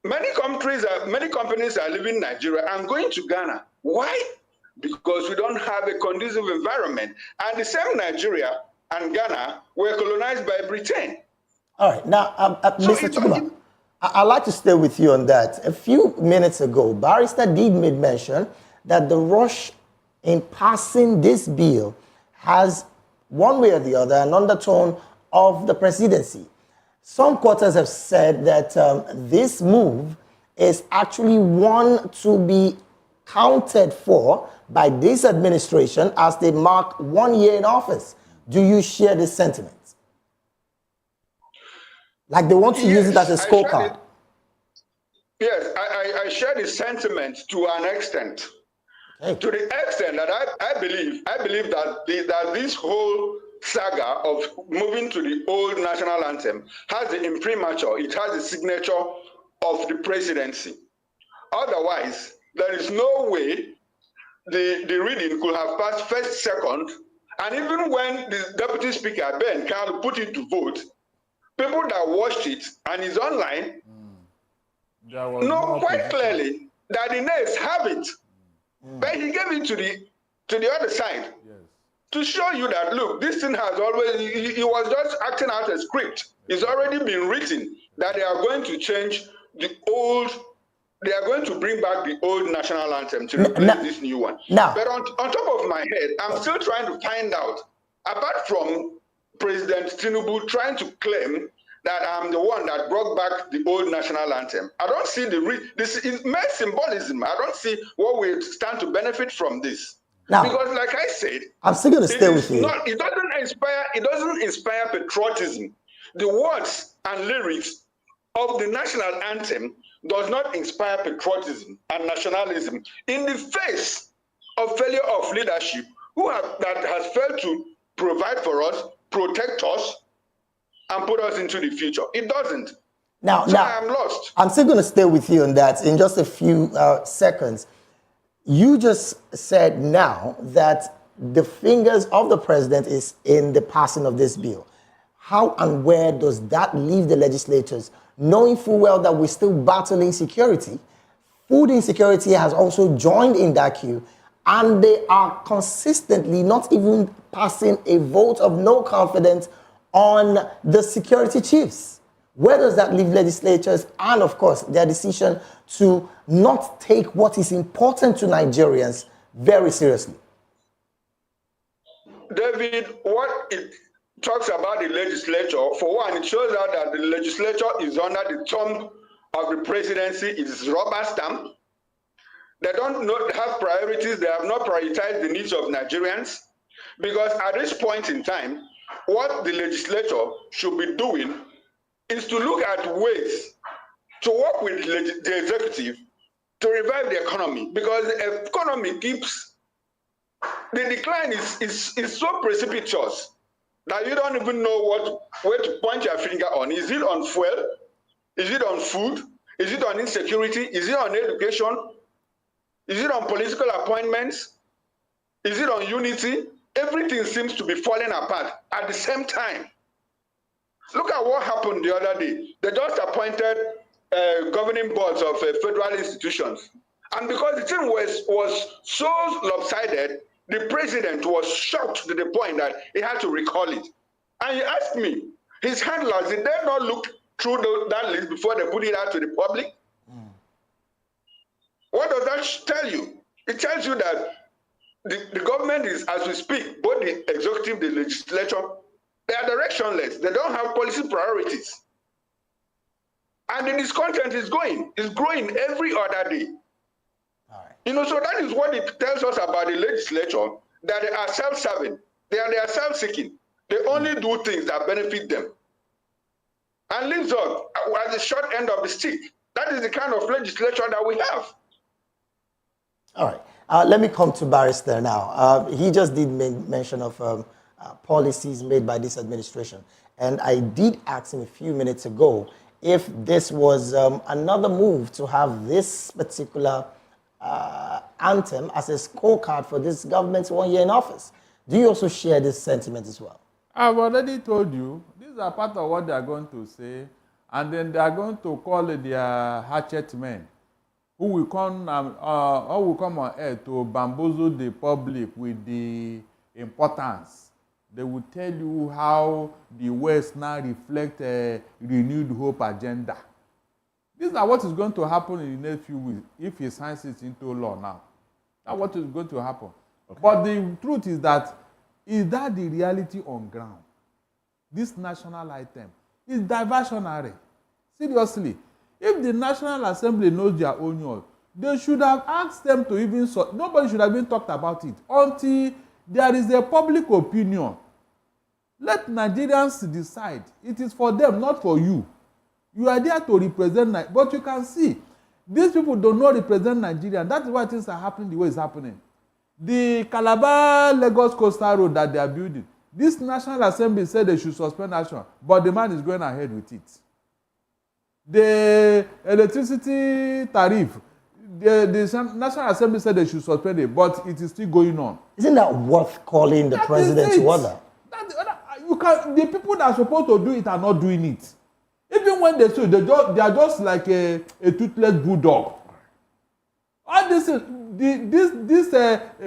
Many companies are leaving Nigeria and going to Ghana. Why? Because we don't have a conducive environment. And the same Nigeria and Ghana were colonized by Britain. All right, now, Mr. Chukwuma, I'd like to stay with you on that. A few minutes ago, Barrister did make mention that the rush in passing this bill has, one way or the other, an undertone of the presidency. Some quarters have said that this move is actually one to be counted for by this administration as they mark 1 year in office. Do you share this sentiment? Like they want to use it as a scorecard. Yes, I share the sentiment to an extent. Okay. To the extent that I believe that this whole saga of moving to the old national anthem has the imprimatur, it has the signature of the presidency. Otherwise, there is no way the reading could have passed first, second, and even when the Deputy Speaker, Ben Carl, put it to vote, people that watched it and is online know quite clearly that the nays have it. But he gave it to the other side to show you that, look, this thing has always, he was just acting out a script. It's already been written that they are going to change the old, they are going to bring back the old national anthem to replace this new one. But on top of my head, I'm still trying to find out, apart from President Tinubu trying to claim that I'm the one that brought back the old national anthem, I don't see this is mere symbolism. I don't see what we stand to benefit from this. Now, because, like I said, I'm still going to stay with you. It doesn't inspire patriotism. The words and lyrics of the national anthem does not inspire patriotism and nationalism in the face of failure of leadership that has failed to provide for us, protect us, and put us into the future. It doesn't. Now, I'm lost. I'm still going to stay with you on that in just a few seconds. You just said now that the fingers of the president is in the passing of this bill. How and where does that leave the legislators, knowing full well that we're still battling insecurity? Food insecurity has also joined in that queue, and they are consistently not even passing a vote of no confidence on the security chiefs. Where does that leave legislators and, of course, their decision to not take what is important to Nigerians very seriously? David, what it talks about the legislature, for one, it shows out that the legislature is under the thumb of the presidency. It is rubber stamp. They don't have priorities. They have not prioritized the needs of Nigerians. Because at this point in time, what the legislature should be doing is to look at ways to work with the executive to revive the economy, because the economy keeps, the decline is so precipitous that you don't even know where to point your finger on. Is it on fuel? Is it on food? Is it on insecurity? Is it on education? Is it on political appointments? Is it on unity? Everything seems to be falling apart at the same time. Look at what happened the other day. They just appointed governing boards of federal institutions. And because the thing was so lopsided, the president was shocked to the point that he had to recall it. And he asked me, his handlers, did they not look through that list before they put it out to the public? What does that tell you? It tells you that the government is, as we speak, both the executive, the legislature, they are directionless. They don't have policy priorities. And the discontent is growing every other day. You know, so that is what it tells us about the legislature, that they are self-serving. They are self-seeking. They only do things that benefit them. And leaves us at the short end of the stick. That is the kind of legislature that we have. All right. Let me come to Barrister now. He just did mention of policies made by this administration. And I did ask him a few minutes ago if this was another move to have this particular anthem as a scorecard for this government's 1 year in office. Do you also share this sentiment as well? I've already told you, these are part of what they are going to say, and then they are going to call their hatchet men, who will come on air to bamboozle the public with the importance. They will tell you how the West now reflect a renewed hope agenda. These are what is going to happen in the next few weeks if he signs it into law now. That's what is going to happen. Okay. But the truth is that the reality on ground? This national item is diversionary. Seriously. If the National Assembly knows their own yours, they should have asked them to even... Nobody should have even talked about it until there is a public opinion. Let Nigerians decide. It is for them, not for you. You are there to represent, but you can see, these people do not represent Nigeria. That's why things are happening the way it's happening. The Calabar-Lagos Coastal Road that they are building, this National Assembly said they should suspend action, but the man is going ahead with it. The electricity tariff, the National Assembly said they should suspend it, but it is still going on. Isn't that worth calling the president to order? The people that are supposed to do it are not doing it. Even when they sue, they are just like a toothless bulldog. All this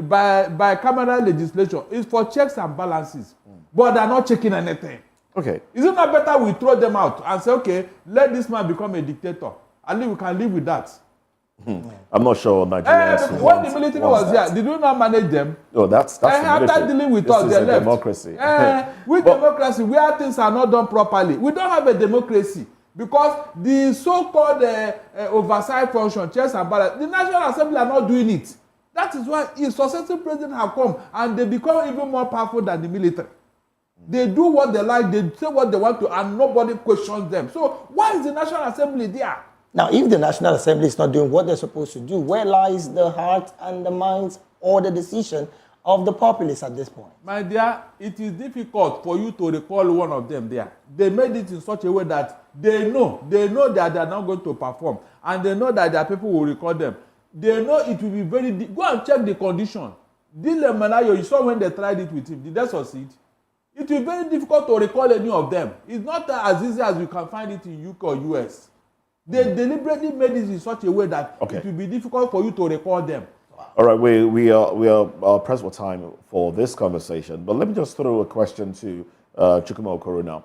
bicameral legislation is for checks and balances, but they are not checking anything. Okay. Is it not better we throw them out and say, okay, let this man become a dictator? At least we can live with that. I'm not sure Nigerians. When the military was here, did you not manage them? No, that's the after dealing with us, they left. Democracy. With democracy, where things are not done properly, we don't have a democracy because the so-called oversight function, checks and balance, the National Assembly are not doing it. That is why a successive president have come and they become even more powerful than the military. They do what they like, they say what they want to, and nobody questions them. So why is the National Assembly there? Now, if the National Assembly is not doing what they're supposed to do, where lies the heart and the minds or the decision of the populace at this point? My dear, it is difficult for you to recall one of them there. They made it in such a way that they know that they are not going to perform, and they know that their people will recall them. They know it will be very... Go and check the condition. Dile Manayo, you saw when they tried it with him. Did they succeed? It will be very difficult to recall any of them. It's not as easy as you can find it in UK or US. They deliberately made it in such a way that it will be difficult for you to recall them. All right, we are pressed for time for this conversation, but let me just throw a question to Chukwuma Okoro now.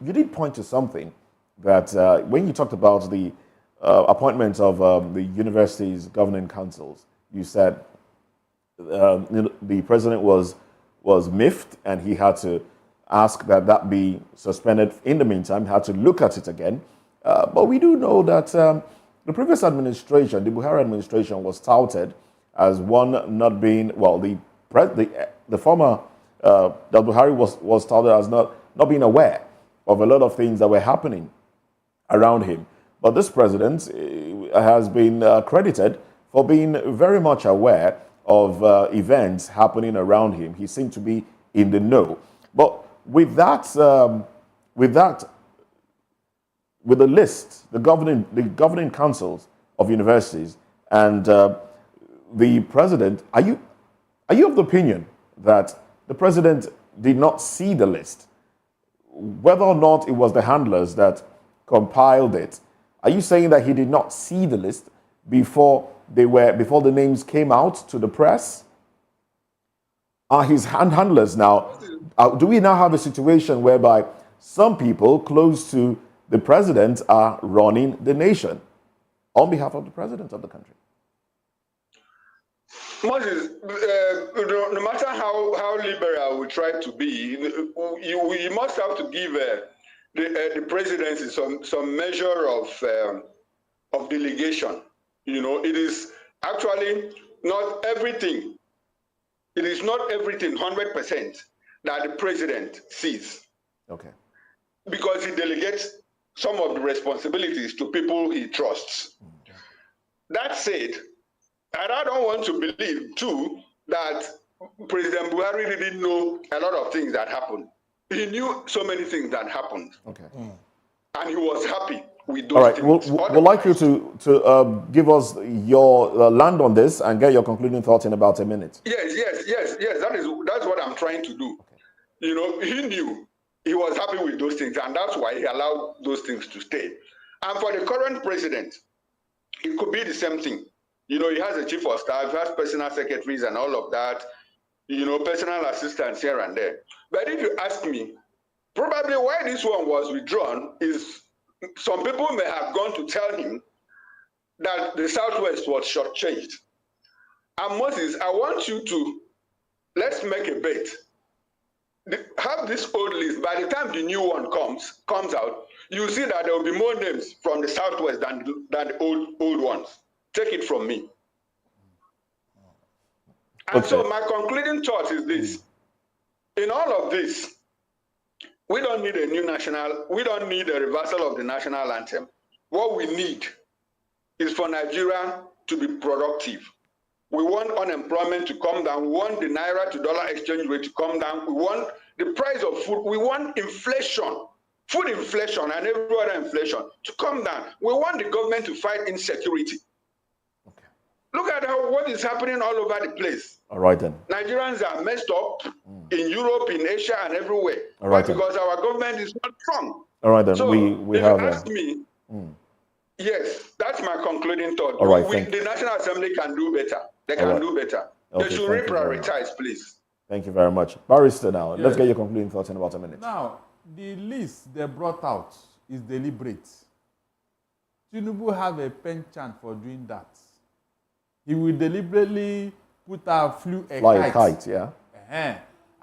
You did point to something that when you talked about the appointment of the university's governing councils, you said the president was miffed and he had to ask that be suspended. In the meantime, he had to look at it again. But we do know that the previous administration, the Buhari administration, was touted as one not being, the former Buhari was touted as not being aware of a lot of things that were happening around him. But this president has been credited for being very much aware of events happening around him. He seemed to be in the know. But with the list, the governing councils of universities and the president, are you of the opinion that the president did not see the list? Whether or not it was the handlers that compiled it, are you saying that he did not see the list before before the names came out to the press, are his handlers now. Do we now have a situation whereby some people close to the president are running the nation on behalf of the president of the country? Moses, no matter how liberal we try to be, you must have to give the presidency some measure of delegation. You know, it is actually not everything. It is not everything 100% that the president sees. Okay. Because he delegates some of the responsibilities to people he trusts. Okay. That said, and I don't want to believe too that President Buhari didn't know a lot of things that happened. He knew so many things that happened. Okay. And he was happy with those All right, things. we'd like you to give us your land on this and get your concluding thoughts in about a minute. Yes. That's what I'm trying to do. Okay. You know, he knew. He was happy with those things, and that's why he allowed those things to stay. And for the current president, it could be the same thing. You know, he has a chief of staff, he has personal secretaries and all of that, you know, personal assistants here and there. But if you ask me, probably why this one was withdrawn is some people may have gone to tell him that the Southwest was shortchanged. And Moses, I want you to, let's make a bet. Have this old list. By the time the new one comes out, you see that there will be more names from the Southwest than the old ones. Take it from me. And so my concluding thought is this. In all of this, we don't need a reversal of the national anthem. What we need is for Nigeria to be productive. We want unemployment to come down. We want the naira to dollar exchange rate to come down. We want the price of food. We want inflation, food inflation and every other inflation to come down. We want the government to fight insecurity. Okay. Look at what is happening all over the place. All right then. Nigerians are messed up in Europe, in Asia, and everywhere. All right, because our government is not strong. All right then. So we if have. you ask me, yes, that's my concluding thought. All right, the National Assembly can do better. They can do better. Okay, they should reprioritize, please. Thank you very much. Barrister now, let's get your concluding thoughts in about a minute. Now, the list they brought out is deliberate. Tinubu have a penchant for doing that. He will deliberately put a kite, yeah.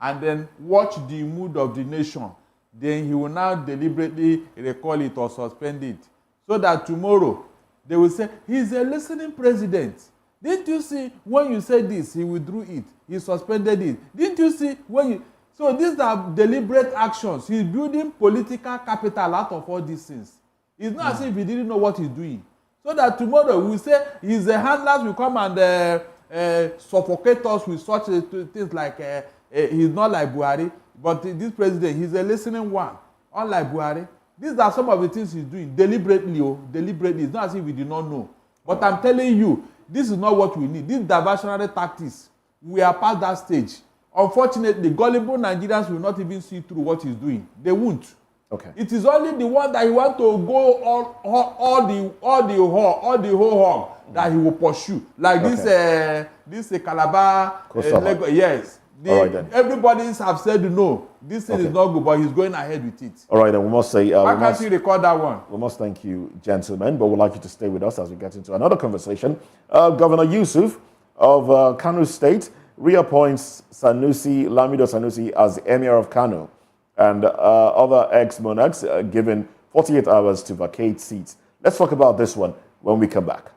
And then watch the mood of the nation. Then he will now deliberately recall it or suspend it. So that tomorrow, they will say, he's a listening president. Didn't you see when you said this, he withdrew it, he suspended it. Didn't you see when you... So these are deliberate actions. He's building political capital out of all these things. It's not as if he didn't know what he's doing. So that tomorrow we say his handlers will come and suffocate us with such things like he's not like Buhari, but this president, he's a listening one, unlike Buhari. These are some of the things he's doing deliberately. Deliberately. It's not as if we did not know. But I'm telling you, this is not what we need. These diversionary tactics, we are past that stage. Unfortunately, gullible Nigerians will not even see through what he's doing. They won't. Okay. It is only the one that he wants to go all the whole hog that he will pursue. Like this Calabar, yes. Everybody have said no. This thing is not good, but he's going ahead with it. All right, then we must say... Why can't you record that one? We must thank you, gentlemen, but we'd like you to stay with us as we get into another conversation. Governor Yusuf of Kano State reappoints Lamido Sanusi as the Emir of Kano, and other ex-monarchs given 48 hours to vacate seats. Let's talk about this one when we come back.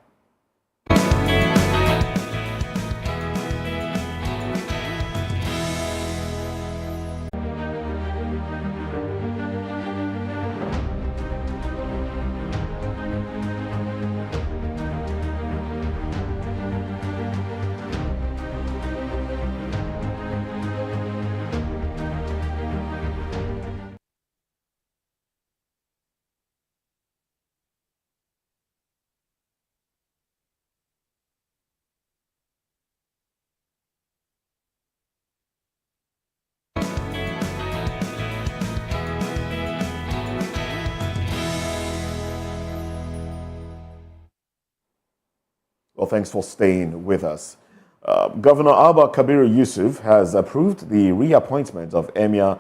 Well, thanks for staying with us. Governor Abba Kabiru Yusuf has approved the reappointment of Emir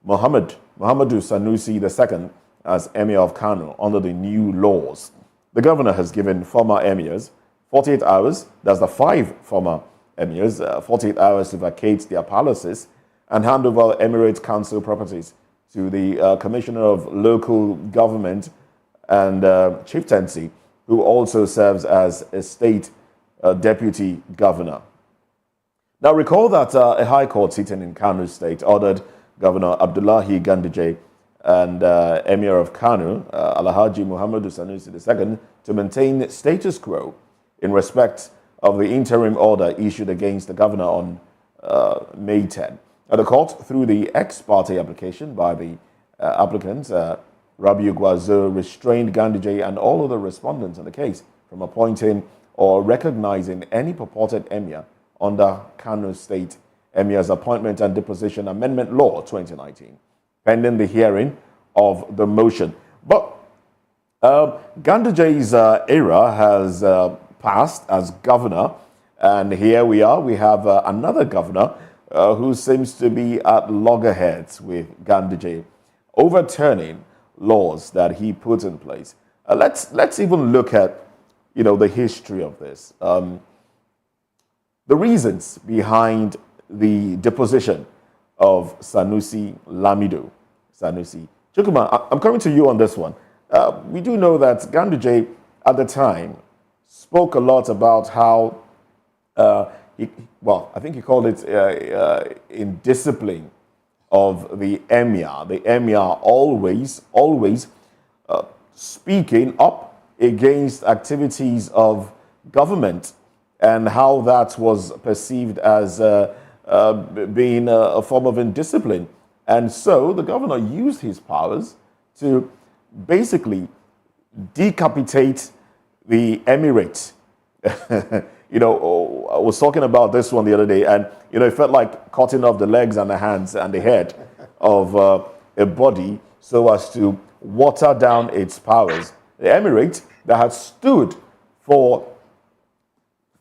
Muhammadu Sanusi II as Emir of Kano under the new laws. The governor has given former emirs 48 hours, that's the 5 former emirs, 48 hours to vacate their palaces and hand over Emirate Council properties to the Commissioner of Local Government and Chieftaincy, who also serves as a state deputy governor. Now, recall that a high court sitting in Kano State ordered Governor Abdullahi Ganduje and Emir of Kano, Alhaji Muhammadu Sanusi II, to maintain status quo in respect of the interim order issued against the governor on May 10. Now, the court, through the ex parte application by the applicant, Rabiu Gwazo, restrained Ganduje and all other respondents in the case from appointing or recognizing any purported emir under Kano State Emir's Appointment and Deposition Amendment Law 2019, pending the hearing of the motion. But Ganduje's era has passed as governor, and here we are. We have another governor who seems to be at loggerheads with Ganduje, overturning laws that he put in place. Let's even look at the history of this. The reasons behind the deposition of Sanusi Lamido. Sanusi. Chukuma, I'm coming to you on this one. We do know that Ganduje at the time spoke a lot about how, I think he called it indiscipline of the emir. The emir always speaking up against activities of government, and how that was perceived as being a form of indiscipline. And so the governor used his powers to basically decapitate the emirate. I was talking about this one the other day, and it felt like cutting off the legs and the hands and the head of a body so as to water down its powers. The emirate that had stood for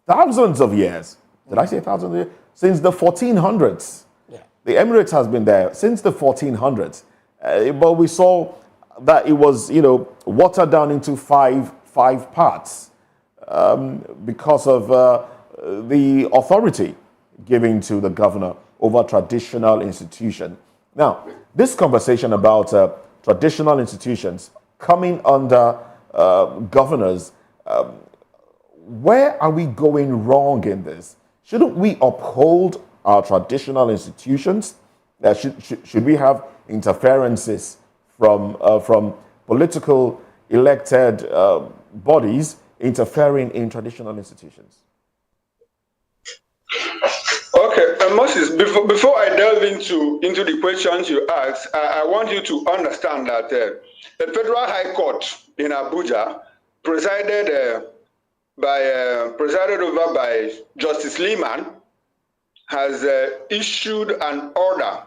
thousands of years. Did I say thousands of years? Since the 1400s. Yeah. The Emirates has been there since the 1400s. But we saw that it was, watered down into five parts because of the authority given to the governor over traditional institution. Now, this conversation about traditional institutions coming under governors, where are we going wrong in this? Shouldn't we uphold our traditional institutions? Should we have interferences from political elected bodies interfering in traditional institutions? Okay, Moses, before I delve into the questions you asked, I want you to understand that the Federal High Court in Abuja, presided over by Justice Lehman, has issued an order,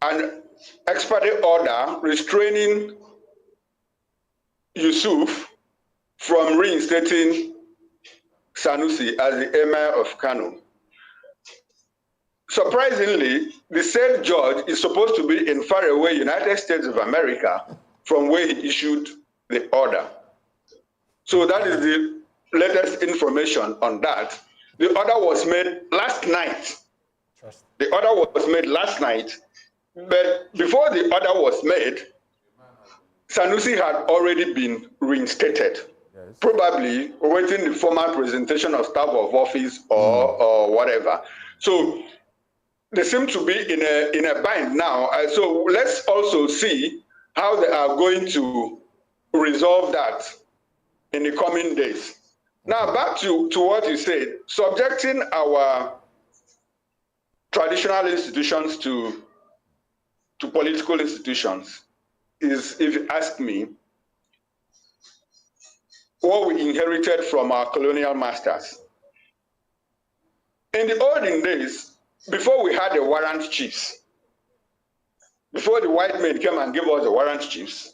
an ex parte order restraining Yusuf from reinstating Sanusi as the Emir of Kano. Surprisingly, the said judge is supposed to be in faraway United States of America from where he issued the order. So that is the latest information on that. The order was made last night. The order was made last night, but before the order was made, Sanusi had already been reinstated. Yes. Probably awaiting the formal presentation of staff of office or whatever. So they seem to be in a bind now. So let's also see how they are going to resolve that in the coming days. Now, back to what you said, subjecting our traditional institutions to political institutions is, if you ask me, what we inherited from our colonial masters. In the olden days, before we had the warrant chiefs, before the white men came and gave us the warrant chiefs,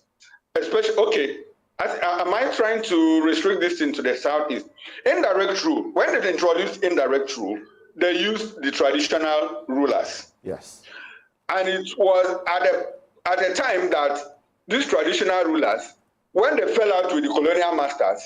especially, okay, Am I trying to restrict this thing to the southeast? Indirect rule. When they introduced indirect rule, they used the traditional rulers. Yes. And it was at the time that these traditional rulers, when they fell out with the colonial masters,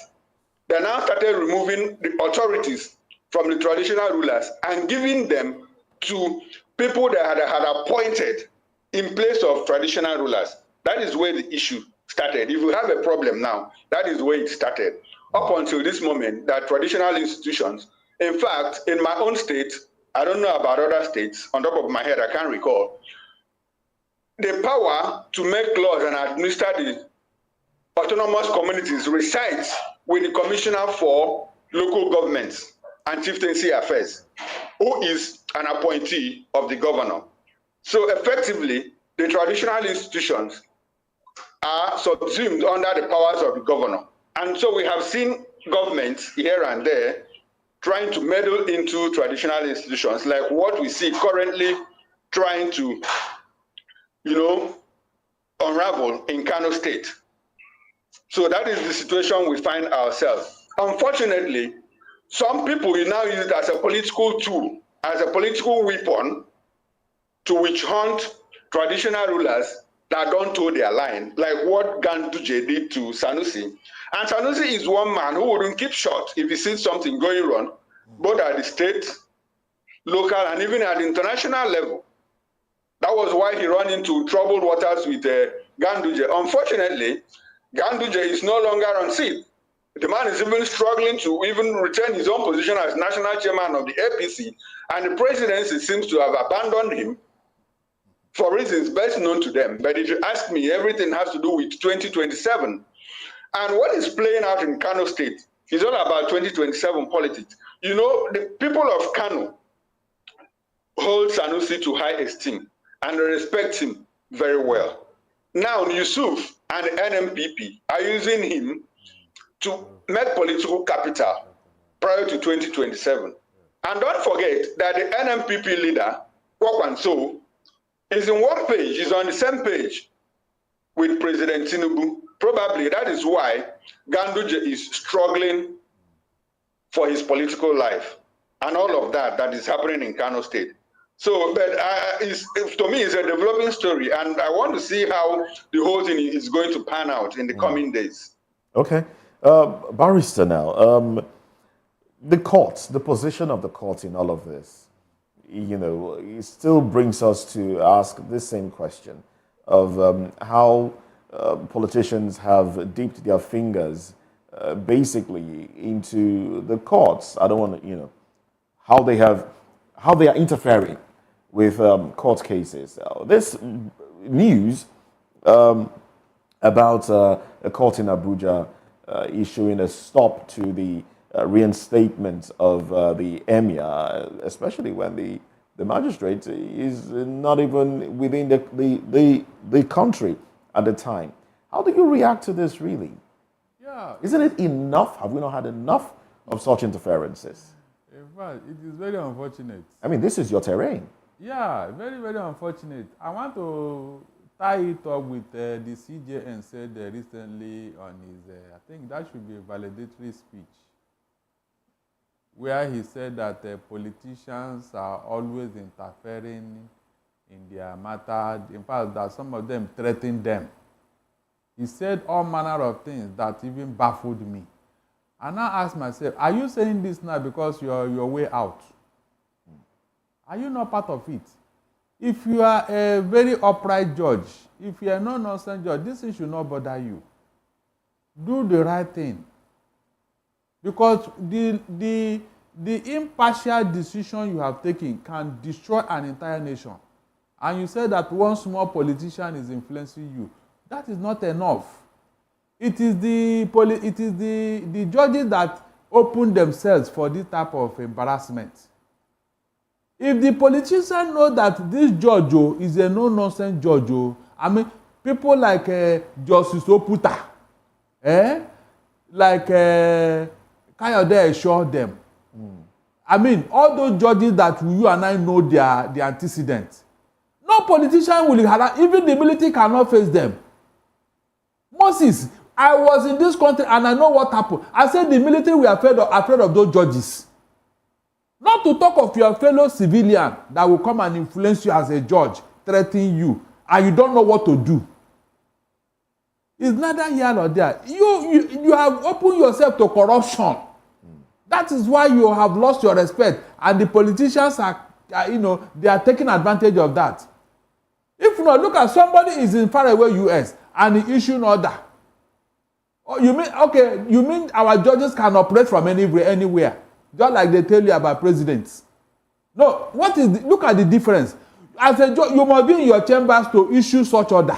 they now started removing the authorities from the traditional rulers and giving them to people that had appointed in place of traditional rulers. That is where the issue started. If you have a problem now, that is where it started. Up until this moment, that traditional institutions, in fact, in my own state, I don't know about other states, on top of my head, I can't recall, the power to make laws and administer the autonomous communities resides with the Commissioner for Local Governments and Chieftaincy Affairs, who is an appointee of the governor. So effectively, the traditional institutions are subsumed under the powers of the governor. And so we have seen governments here and there trying to meddle into traditional institutions, like what we see currently trying to, unravel in Kano State. So that is the situation we find ourselves. Unfortunately, some people will now use it as a political tool, as a political weapon to witch hunt traditional rulers that don't toe their line, like what Ganduje did to Sanusi. And Sanusi is one man who wouldn't keep short if he sees something going wrong, both at the state, local, and even at the international level. That was why he ran into troubled waters with Ganduje. Unfortunately, Ganduje is no longer on seat. The man is even struggling to even retain his own position as national chairman of the APC, and the presidency seems to have abandoned him for reasons best known to them. But if you ask me, everything has to do with 2027. And what is playing out in Kano State is all about 2027 politics. The people of Kano hold Sanusi to high esteem and respect him very well. Now, Yusuf and the NMPP are using him to make political capital prior to 2027. And don't forget that the NMPP leader, Kwakwanso, is in one page, is on the same page with President Tinubu. Probably that is why Ganduje is struggling for his political life and all of that is happening in Kano State. So, but to me, it's a developing story, and I want to see how the whole thing is going to pan out in the coming days. Okay. Barrister now, the courts, the position of the courts in all of this, it still brings us to ask this same question of how politicians have dipped their fingers basically into the courts. I don't want to, how they are interfering with court cases. This news about a court in Abuja issuing a stop to the reinstatement of the emir, especially when the magistrate is not even within the country at the time. How do you react to this, really? Yeah. Isn't it enough? Have we not had enough of such interferences? In fact, it is very unfortunate. I mean, this is your terrain. Yeah, very, very unfortunate. I want to tie it up with the CJN said recently on his, I think that should be a valedictory speech, where he said that politicians are always interfering in their matter. In fact, that some of them threaten them. He said all manner of things that even baffled me. And I asked myself, are you saying this now because you're your way out? Are you not part of it? If you are a very upright judge, if you are no nonsense judge, this thing should not bother you. Do the right thing. Because the impartial decision you have taken can destroy an entire nation. And you said that one small politician is influencing you. That is not enough. It is the judges that open themselves for this type of embarrassment. If the politicians know that this judge is a no-nonsense judge, I mean, people like Justice Oputa, like Kayode assure them. I mean, all those judges that you and I know their antecedents. No politician will have, even the military cannot face them. Moses, I was in this country and I know what happened. I said the military were afraid of those judges. Not to talk of your fellow civilian that will come and influence you as a judge, threaten you, and you don't know what to do. It's neither here nor there. You have opened yourself to corruption. That is why you have lost your respect, and the politicians are they are taking advantage of that. If not, look at somebody is in faraway US and he issue an order. Oh, you mean our judges can operate from anywhere, just like they tell you about presidents? No, look at the difference. As a judge, you must be in your chambers to issue such order.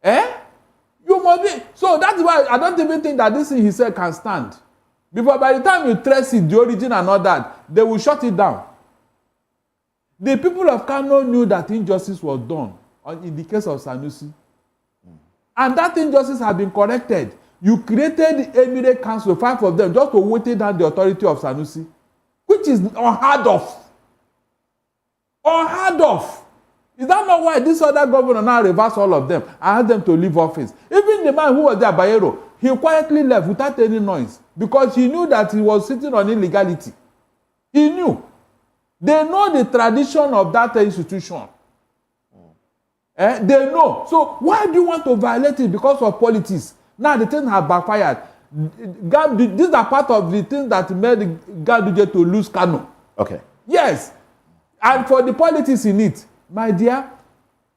You must be. So that's why I don't even think that this thing he said can stand. Because by the time you trace it, the origin and all that, they will shut it down. The people of Kano knew that injustice was done in the case of Sanusi. And that injustice has been corrected. You created the Emirate Council, 5 of them, just to weight down the authority of Sanusi, which is unheard of. Unheard of. Is that not why this other governor now reversed all of them and asked them to leave office? Even the man who was there, Bayero, he quietly left without any noise because he knew that he was sitting on illegality. He knew. They know the tradition of that institution. They know. So why do you want to violate it because of politics? Now the thing has backfired. These are part of the things that made Ganduje to lose Kano. Okay. Yes. And for the politics in it, my dear,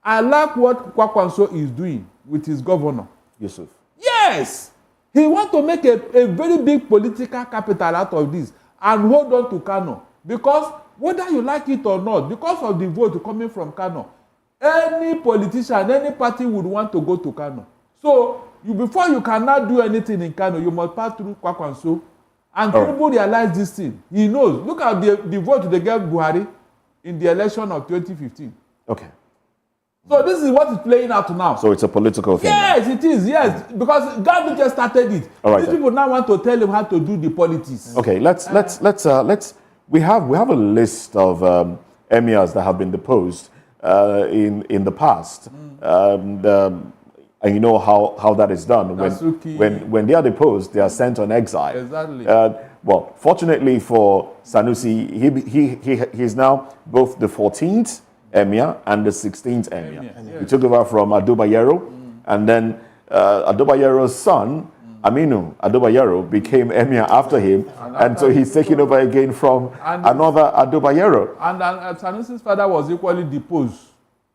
I like what Kwakwanso is doing with his governor. Yusuf. Yes. He wants to make a very big political capital out of this and hold on to Kano. Because whether you like it or not, because of the vote coming from Kano, any politician, any party would want to go to Kano. So, before you cannot do anything in Kano, you must pass through Kwakwanso. And Tinubu realized this thing. He knows. Look at the vote they gave Buhari in the election of 2015. Okay. So this is what is playing out now. So it's a political thing. Yes, it is. Yes, because God just started it. All right, These people now want to tell him how to do the politics. Okay, let's. We have a list of emirs that have been deposed in the past, and you know how that is done. When they are deposed, they are sent on exile. Exactly. Well, fortunately for Sanusi, he is now both the 14th emir and the 16th emir. He took over from Adobayero, and then Adobayero's son, Aminu Adobayero, became emir after him, and so he's taking over again from another Adobayero. And Sanusi's father was equally deposed.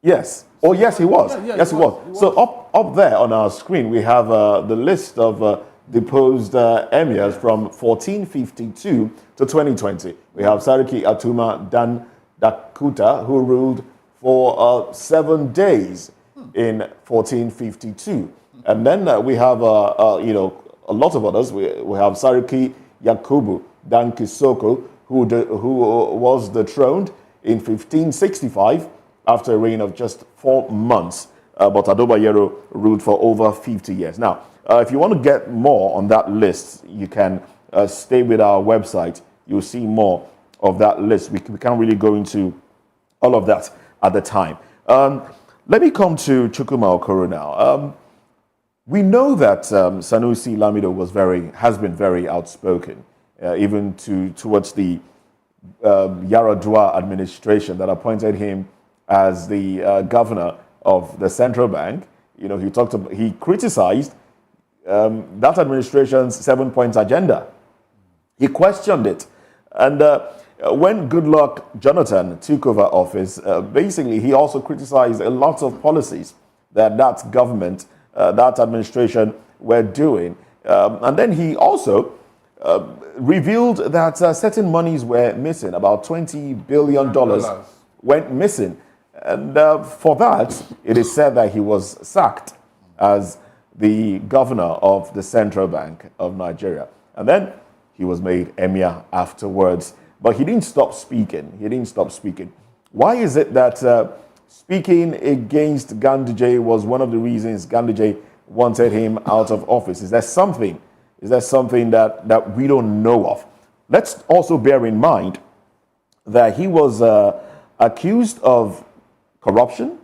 Yes. Oh, yes, he was. Yes, he was. So up there on our screen, we have the list of deposed emirs from 1452 to 2020. We have Sariki Atuma Dan Dakuta, who ruled for 7 days in 1452. And then we have, a lot of others. We have Sariki Yakubu Dan Kisoko, who was dethroned in 1565 after a reign of just 4 months. But Adobayero ruled for over 50 years. Now, if you want to get more on that list, you can stay with our website. You'll see more of that list. We can't really go into all of that at the time. Let me come to Chukwuma Okoro now. We know that Sanusi Lamido has been very outspoken, even towards the Yaradua administration that appointed him as the governor of the central bank. You know, he criticized that administration's 7-point agenda. He questioned it. And when Goodluck Jonathan took over office, basically he also criticized a lot of policies that government, that administration were doing. And then he also revealed that certain monies were missing. About $20 billion went missing. And for that, it is said that he was sacked as the governor of the Central Bank of Nigeria. And then he was made emir afterwards. But he didn't stop speaking. Why is it that speaking against Ganduje was one of the reasons Ganduje wanted him out of office? Is there something that we don't know of? Let's also bear in mind that he was accused of corruption,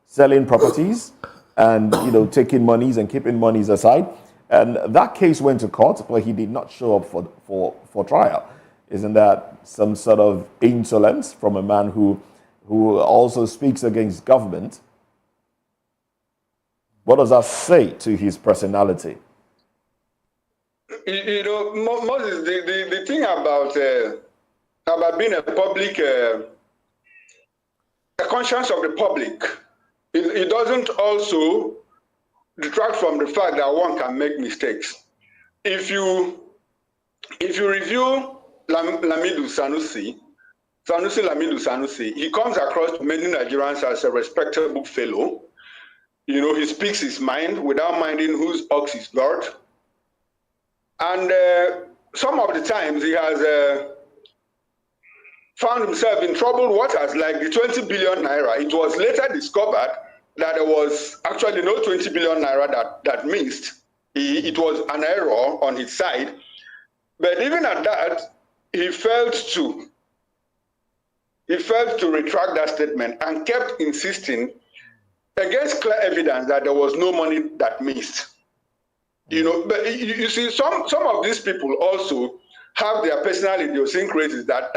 selling properties, and taking monies and keeping monies aside. And that case went to court, but he did not show up for trial. Isn't that some sort of insolence from a man who also speaks against government? What does that say to his personality? Moses, the thing about being a public, a conscience of the public, it doesn't also detract from the fact that one can make mistakes. If you review Lamido Sanusi, he comes across to many Nigerians as a respectable fellow. He speaks his mind without minding whose ox is God. And some of the times he has found himself in troubled waters, like the 20 billion naira. It was later discovered that there was actually no 20 billion naira that missed. It was an error on his side. But even at that, he failed to retract that statement and kept insisting against clear evidence that there was no money that missed. But you see, some of these people also have their personal idiosyncrasies that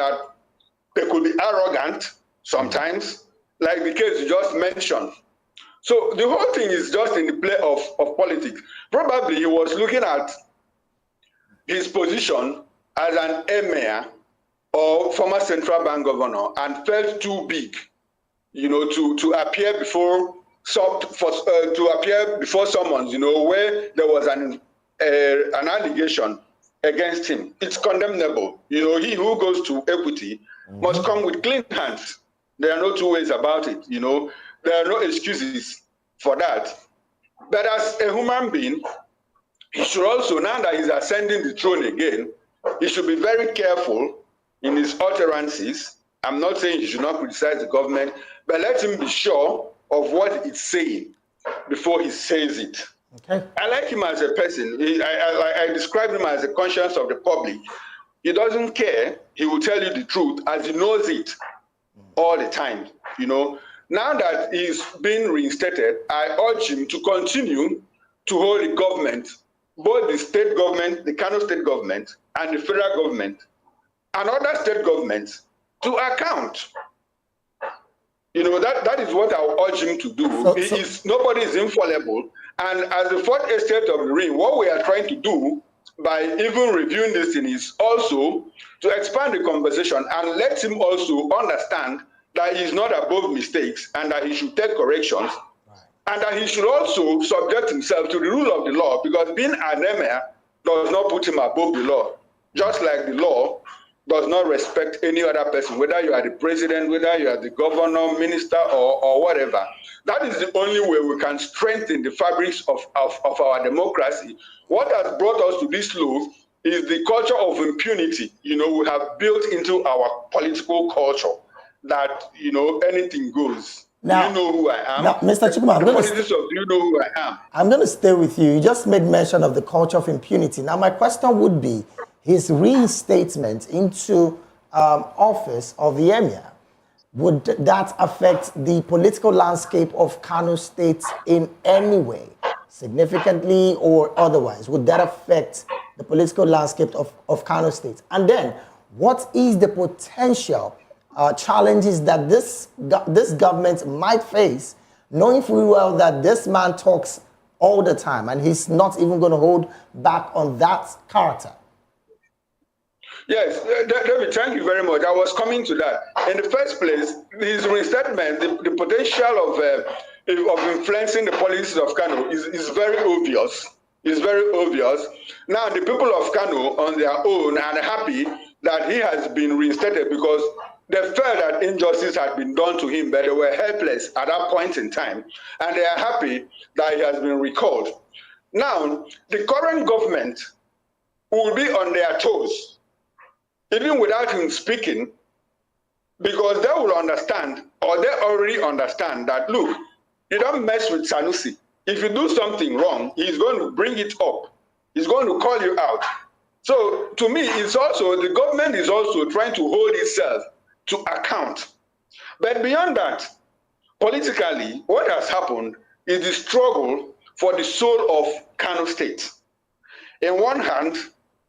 they could be arrogant sometimes, like the case you just mentioned. So the whole thing is just in the play of politics. Probably he was looking at his position as an emir or former central bank governor and felt too big, to appear before someone, where there was an allegation against him. It's condemnable. He who goes to equity must come with clean hands. There are no two ways about it. There are no excuses for that. But as a human being, he should also, now that he's ascending the throne again, he should be very careful in his utterances. I'm not saying he should not criticize the government, but let him be sure of what it's saying before he says it. Okay. I like him as a person. I describe him as a conscience of the public. He doesn't care. He will tell you the truth as he knows it all the time. Now that he's been reinstated, I urge him to continue to hold the government, both the state government, the Kano state government, and the federal government, and other state governments to account. That is what I urge him to do. Nobody is infallible. And as the fourth estate of the ring, what we are trying to do by even reviewing this thing is also to expand the conversation and let him also understand that he is not above mistakes and that he should take corrections, and that he should also subject himself to the rule of the law, because being an emir does not put him above the law, just like the law does not respect any other person, whether you are the president, whether you are the governor, minister, or whatever. That is the only way we can strengthen the fabrics of our democracy. What has brought us to this low is the culture of impunity, we have built into our political culture, that, anything goes. Now, you know who I am. Now, Mr. Chukuma, you know who I am. I'm going to stay with you. You just made mention of the culture of impunity. Now, my question would be, his reinstatement into office of the emir, would that affect the political landscape of Kano State in any way, significantly or otherwise? Would that affect the political landscape of Kano State? And then, what is the potential challenges that this government might face, knowing fully well that this man talks all the time and he's not even going to hold back on that character? Yes, David, thank you very much. I was coming to that. In the first place, his reinstatement, the potential of influencing the policies of Kano is very obvious. It's very obvious. Now, the people of Kano on their own are happy that he has been reinstated, because they felt that injustice had been done to him, but they were helpless at that point in time, and they are happy that he has been recalled. Now, the current government will be on their toes, even without him speaking, because they will understand, or they already understand, that, look, you don't mess with Sanusi. If you do something wrong, he's going to bring it up. He's going to call you out. So, to me, it's also, the government is also trying to hold itself to account. But beyond that, politically, what has happened is the struggle for the soul of Kano State. In one hand,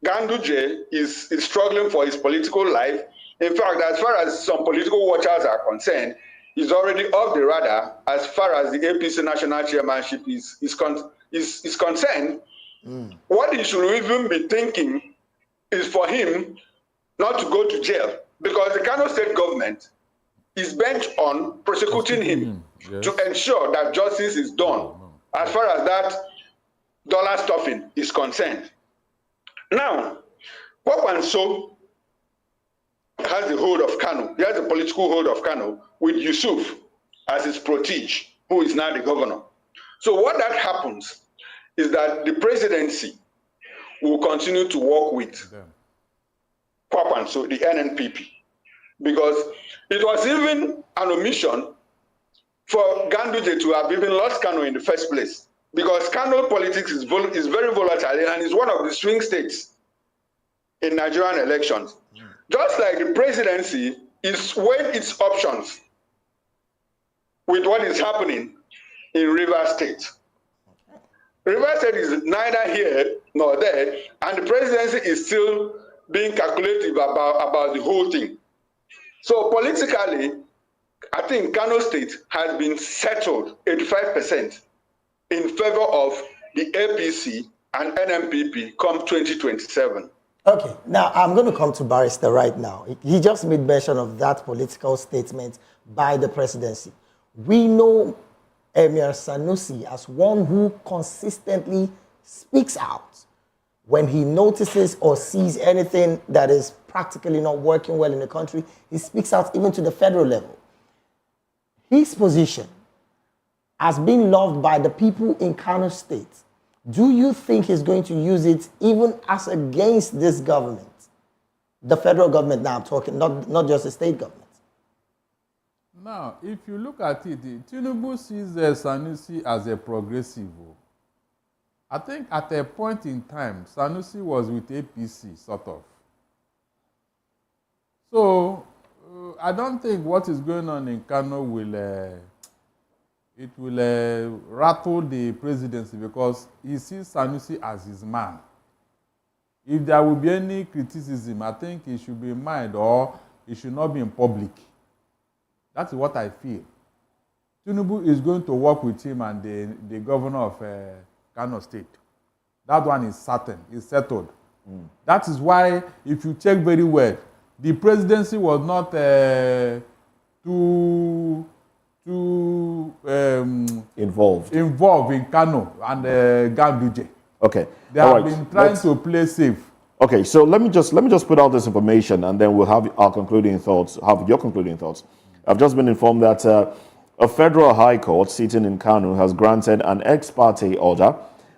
Ganduje is struggling for his political life. In fact, as far as some political watchers are concerned, he's already off the radar as far as the APC national chairmanship is concerned. What he should even be thinking is for him not to go to jail, because the Kano State government is bent on prosecuting him to ensure that justice is done as far as that dollar stuffing is concerned. Now, Kwakwanso has the hold of Kano. He has the political hold of Kano with Yusuf as his protege, who is now the governor. So what that happens is that the presidency will continue to work with Kwakwanso, the NNPP, because it was even an omission for Ganduje to have even lost Kano in the first place, because Kano politics is very volatile and is one of the swing states in Nigerian elections. Just like the presidency is weighing its options with what is happening in Rivers State. Rivers State is neither here nor there, and the presidency is still being calculative about the whole thing. So politically, I think Kano State has been settled 85% in favor of the APC and NMPP come 2027. Okay, now I'm going to come to Barrister right now. He just made mention of that political statement by the presidency. We know Emir Sanusi as one who consistently speaks out when he notices or sees anything that is practically not working well in the country. He speaks out even to the federal level. His position has been loved by the people in Kano State. Do you think he's going to use it even as against this government? The federal government now I'm talking, not just the state government. Now, if you look at it, Tinubu sees Sanusi as a progressive. I think at a point in time, Sanusi was with APC, sort of. So, I don't think what is going on in Kano will rattle the presidency, because he sees Sanusi as his man. If there will be any criticism, I think it should be mild, or it should not be in public. That's what I feel. Tinubu is going to work with him and the governor of Kano State. That one is certain, is settled. That is why, if you check very well, the presidency was not too involved in Kano and Ganduje. Okay. They have been trying to play safe. Okay, so let me just put out this information, and then we'll have our concluding thoughts. Have your concluding thoughts. I've just been informed that a federal high court sitting in Kano has granted an ex parte order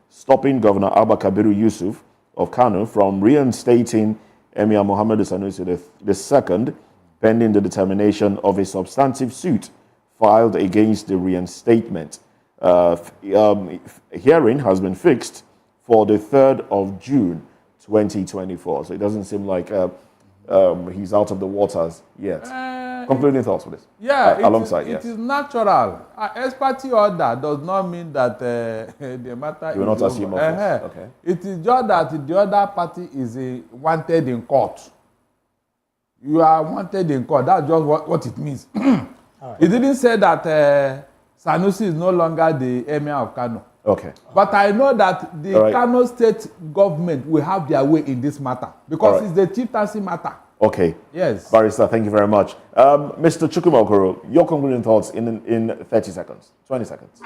stopping Governor Abba Kabiru Yusuf of Kano from reinstating Emir Muhammad Sanusi II, pending the determination of a substantive suit filed against the reinstatement. Hearing has been fixed for the 3rd of June 2024. So it doesn't seem like he's out of the waters yet. Concluding thoughts for this? Yeah, alongside, it is natural. Ex parte order does not mean that the matter you will not assume office. Okay. It is just that the other party is wanted in court. You are wanted in court. That's just what it means. Right. It didn't say that Sanusi is no longer the emir of Kano. Okay. But I know that the Kano State government will have their way in this matter, because it's the chieftaincy matter. Okay. Yes. Barrister, thank you very much. Mr. Chukwuma Okoro, your concluding thoughts in 30 seconds, 20 seconds.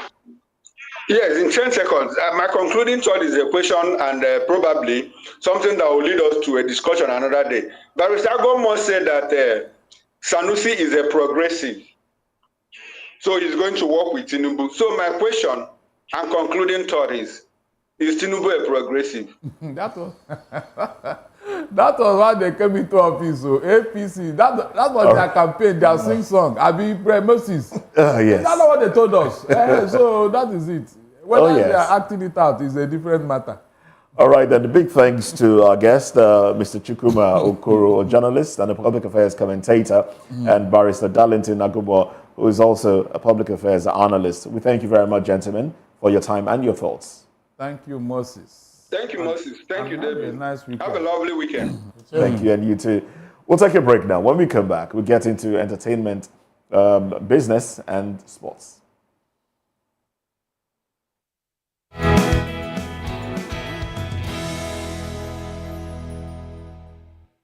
Yes, in 10 seconds. My concluding thought is a question and probably something that will lead us to a discussion another day. Barrister Gomo said that Sanusi is a progressive. So he's going to work with Tinubu. So my question and concluding thought is Tinubu a progressive? That was why they came into office. So APC, that was their campaign, their sing song. Abi Moses. Yes. That's not what they told us. So that is it. Whether they are acting it out is a different matter. All right, then the big thanks to our guest, Mr. Chukwuma Okoro, a journalist and a public affairs commentator, and Barrister Darlington Agubo, who is also a public affairs analyst. We thank you very much, gentlemen, for your time and your thoughts. Thank you, Moses. Thank you, Moses. Thank you, David. Have a nice weekend. Have a lovely weekend. Thank you, and you too. We'll take a break now. When we come back, we'll get into entertainment, business, and sports.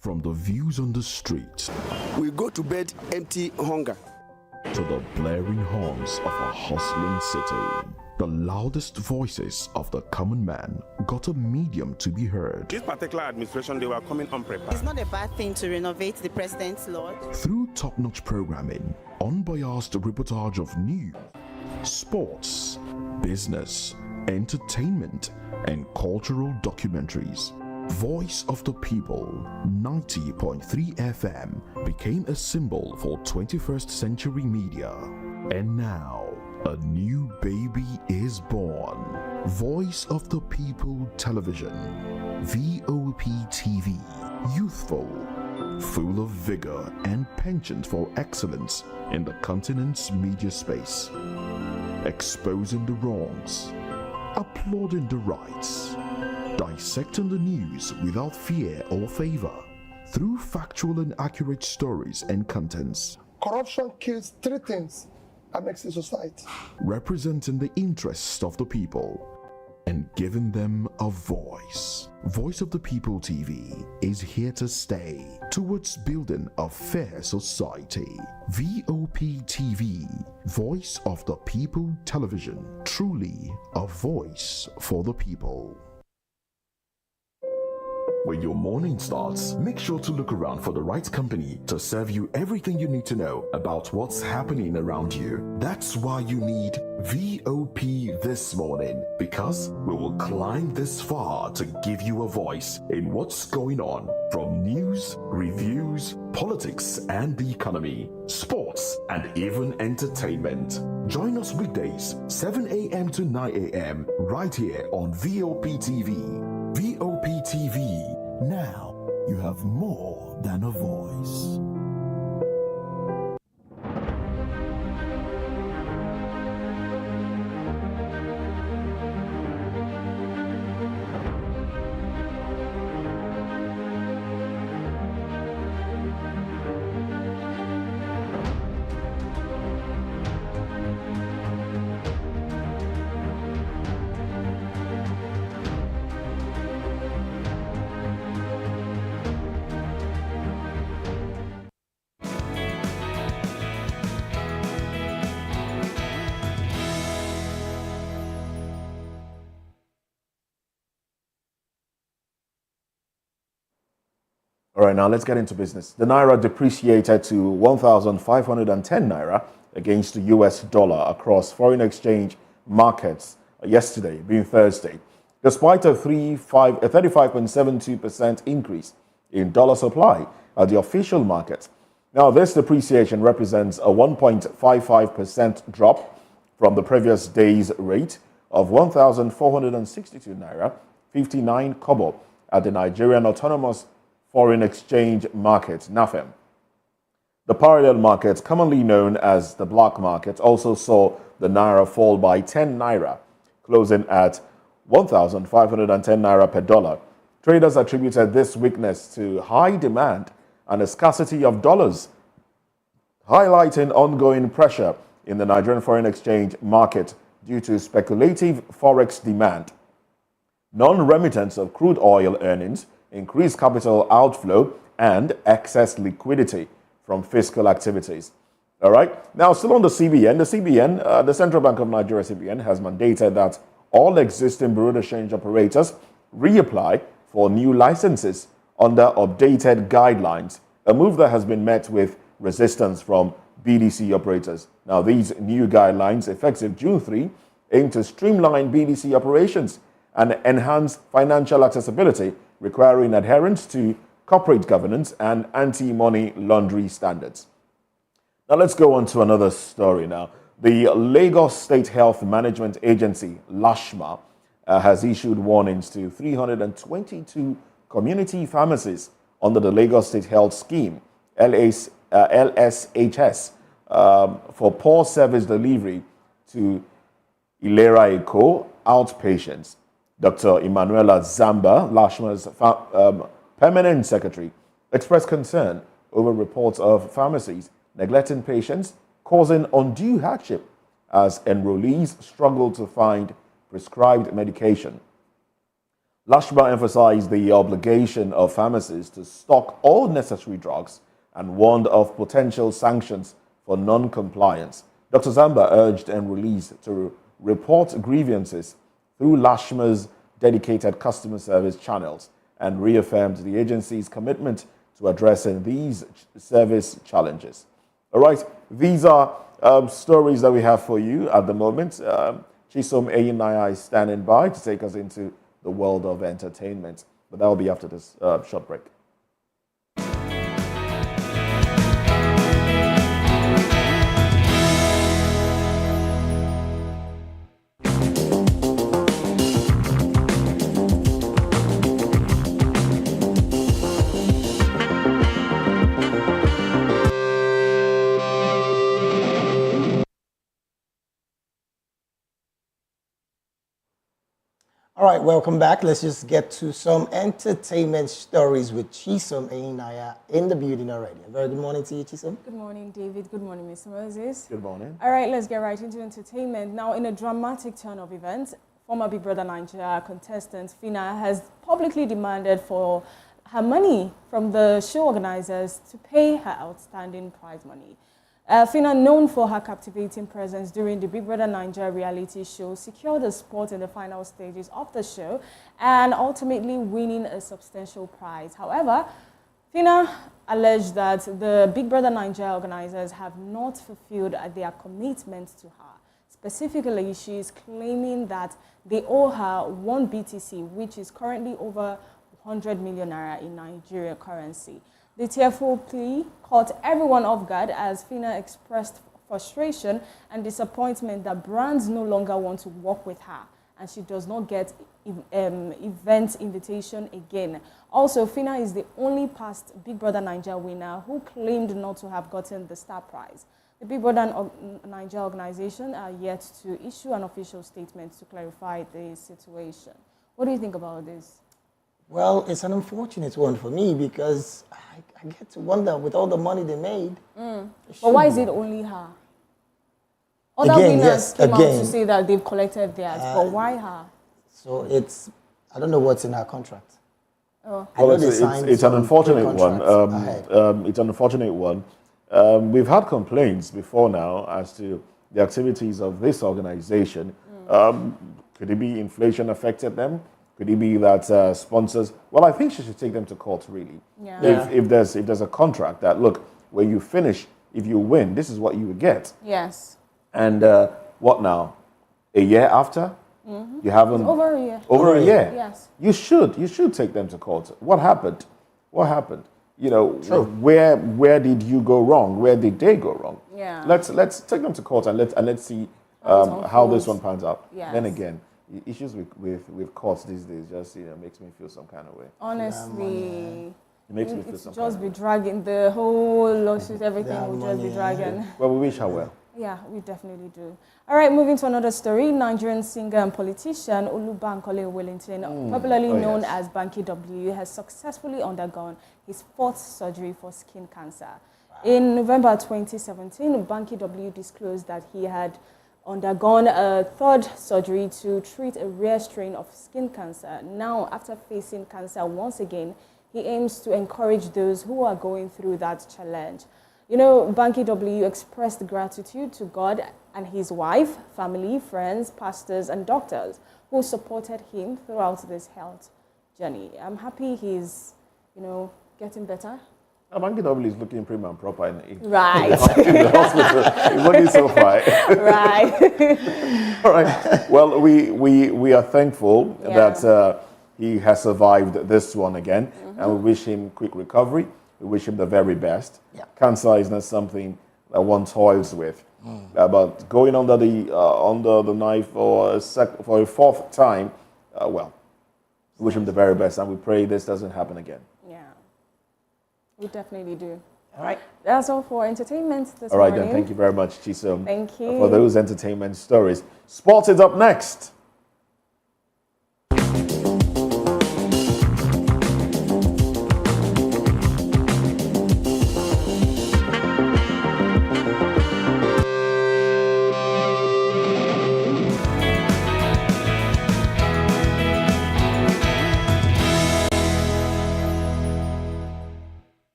From the views on the street We go to bed empty hunger. to the blaring horns of a hustling city, the loudest voices of the common man got a medium to be heard. This particular administration, they were coming unprepared. It's not a bad thing to renovate the president's lodge. Through top-notch programming, unbiased reportage of news, sports, business, entertainment, and cultural documentaries, Voice of the People 90.3 FM became a symbol for 21st century media. And now, a new baby is born. Voice of the People Television, VOP TV, youthful, full of vigor and penchant for excellence in the continent's media space, exposing the wrongs, applauding the rights, dissecting the news without fear or favor, through factual and accurate stories and contents, Corruption kills three things that makes a society. representing the interests of the people and giving them a voice. Voice of the People TV is here to stay towards building a fair society. VOP TV, Voice of the People Television, truly a voice for the people. When your morning starts, make sure to look around for the right company to serve you everything you need to know about what's happening around you. That's why you need VOP This Morning, because we will climb this far to give you a voice in what's going on, from news, reviews, politics and the economy, sports and even entertainment. Join us weekdays 7 a.m. to 9 a.m. right here on VOP TV. VOP TV. Now you have more than a voice. All right, now let's get into business. The Naira depreciated to 1,510 Naira against the US dollar across foreign exchange markets yesterday, being Thursday, despite a 35.72% increase in dollar supply at the official market. Now, this depreciation represents a 1.55% drop from the previous day's rate of 1,462 Naira 59 kobo at the Nigerian Autonomous Foreign Exchange Market, NAFEM. The parallel market, commonly known as the black market, also saw the Naira fall by 10 Naira, closing at 1,510 Naira per dollar. Traders attributed this weakness to high demand and a scarcity of dollars, highlighting ongoing pressure in the Nigerian foreign exchange market due to speculative forex demand, non-remittance of crude oil earnings, increased capital outflow, and excess liquidity from fiscal activities. All right. Now, still on the CBN, the Central Bank of Nigeria, CBN, has mandated that all existing bureau de change operators reapply for new licenses under updated guidelines, a move that has been met with resistance from BDC operators. Now, these new guidelines, effective June 3, aim to streamline BDC operations and enhance financial accessibility, requiring adherence to corporate governance and anti-money laundering standards. Now let's go on to another story now. The Lagos State Health Management Agency, LASHMA, has issued warnings to 322 community pharmacies under the Lagos State Health Scheme, LSHS, for poor service delivery to Ilera Eko outpatients. Dr. Emanuela Zamba, Lashma's permanent secretary, expressed concern over reports of pharmacies neglecting patients, causing undue hardship as enrollees struggle to find prescribed medication. Lashma emphasized the obligation of pharmacies to stock all necessary drugs and warned of potential sanctions for non-compliance. Dr. Zamba urged enrollees to report grievances through Lashma's dedicated customer service channels and reaffirmed the agency's commitment to addressing these service challenges. All right, these are stories that we have for you at the moment. Chisom Eyinaya is standing by to take us into the world of entertainment, but that will be after this short break. All right, welcome back. Let's just get to some entertainment stories with Chisom Eyinaya in the building already. A very good morning to you, Chisom. Good morning, David. Good morning, Mr. Moses. Good morning. All right, let's get right into entertainment. Now, in a dramatic turn of events, former Big Brother Nigeria contestant Fina has publicly demanded for her money from the show organizers to pay her outstanding prize money. Fina, known for her captivating presence during the Big Brother Nigeria reality show, secured a spot in the final stages of the show and ultimately winning a substantial prize. However, Fina alleged that the Big Brother Nigeria organizers have not fulfilled their commitment to her. Specifically, she is claiming that they owe her 1 BTC, which is currently over 100 million naira in Nigeria currency. The tearful plea caught everyone off guard as Fina expressed frustration and disappointment that brands no longer want to work with her and she does not get event invitation again. Also, Fina is the only past Big Brother Nigeria winner who claimed not to have gotten the star prize. The Big Brother Nigeria organization are yet to issue an official statement to clarify the situation. What do you think about this? Well, it's an unfortunate one for me because I get to wonder, with all the money they made. But why is it only her? Other winners came out to say that they've collected theirs, but why her? So I don't know what's in her contract. Oh. Well, it's an unfortunate one. It's an unfortunate one. We've had complaints before now as to the activities of this organization. Could it be inflation affected them? Could it be that sponsors? Well, I think she should take them to court, really. Yeah. If there's a contract that, look, when you finish, if you win, this is what you would get. Yes. And what now? A year after? You haven't... It's over a year. Over a year? Yes. You should take them to court. What happened? What happened? You know, True. Where did you go wrong? Where did they go wrong? Yeah. Let's take them to court and let's see how this one pans out. Yes. Then again, issues with courts these days just makes me feel some kind of way. Honestly, it makes me feel some kind just be dragging the whole lawsuit, everything will just be dragging. Well, we wish her well. Yeah, we definitely do. All right, moving to another story. Nigerian singer and politician Olubankole Wellington, popularly known as Banky W, has successfully undergone his 4th surgery for skin cancer. Wow. In November 2017, Banky W disclosed that he had undergone a 3rd surgery to treat a rare strain of skin cancer. Now, after facing cancer once again, he aims to encourage those who are going through that challenge. You know, Banky W expressed gratitude to God and his wife, family, friends, pastors, and doctors who supported him throughout this health journey. I'm happy he's, getting better. Banky W is looking prim and proper in right. the hospital. He's looking so fine. Right. All right. Well, we are thankful that he has survived this one again, and we wish him quick recovery. We wish him the very best. Yeah. Cancer is not something that one toils with. But going under the knife for a 4th time, well, we wish him the very best, and we pray this doesn't happen again. Yeah, we definitely do. All right. That's all for entertainment this All right, morning. then. Thank you very much, Chisom. Thank you. For those entertainment stories. Sports is up next.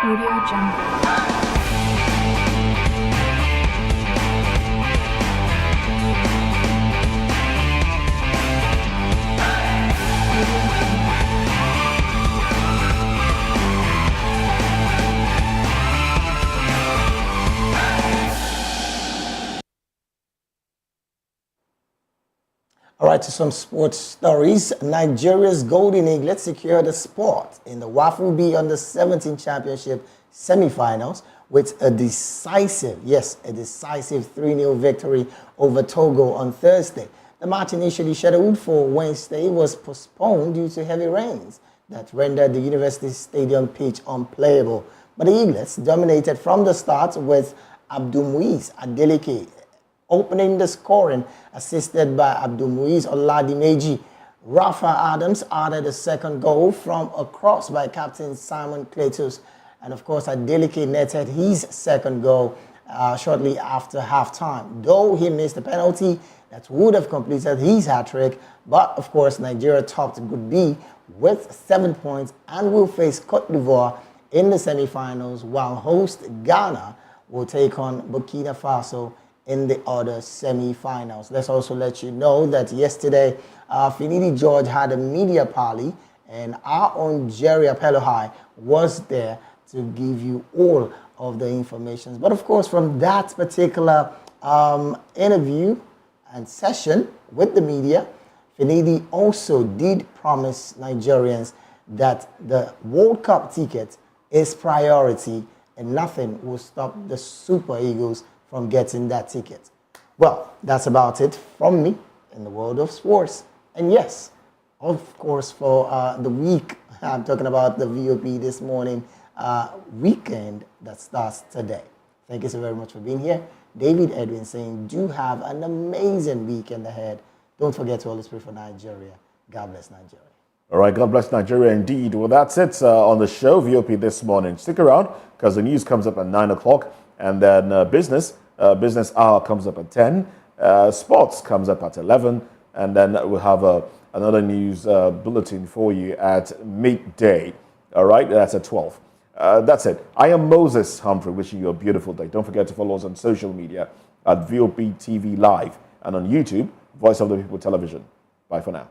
Audio Jungle. All right, to some sports stories. Nigeria's Golden Eaglets secured a spot in the WAFU B Under-17 Championship semifinals with a decisive 3-0 victory over Togo on Thursday. The match initially scheduled for Wednesday was postponed due to heavy rains that rendered the University Stadium pitch unplayable. But the Eaglets dominated from the start with Abdulmuiz Adeleke opening the scoring, assisted by Abdulmuiz Oladimeji. Rafa Adams added a second goal from a cross by Captain Simon Kletus. And of course, Adeleke netted his second goal shortly after halftime, though he missed a penalty that would have completed his hat-trick. But of course, Nigeria topped Group B with 7 points and will face Cote d'Ivoire in the semi-finals, while host Ghana will take on Burkina Faso in the other semi-finals. Let's also let you know that yesterday, Finidi George had a media parley, and our own Jerry Apelohai was there to give you all of the information. But of course, from that particular interview and session with the media, Finidi also did promise Nigerians that the World Cup ticket is priority and nothing will stop the Super Eagles from getting that ticket. Well, that's about it from me in the world of sports. And yes, of course, for the week, I'm talking about the VOP this morning weekend that starts today. Thank you so very much for being here. David Edwin saying, do have an amazing weekend ahead. Don't forget to always pray for Nigeria. God bless Nigeria. All right, God bless Nigeria indeed. Well, that's it on the show, VOP this morning. Stick around because the news comes up at 9 o'clock, and then business hour comes up at 10. Sports comes up at 11, and then we'll have another news bulletin for you at midday. All right, that's at 12. That's it. I am Moses Humphrey, wishing you a beautiful day. Don't forget to follow us on social media at VOP TV Live and on YouTube, Voice of the People Television. Bye for now.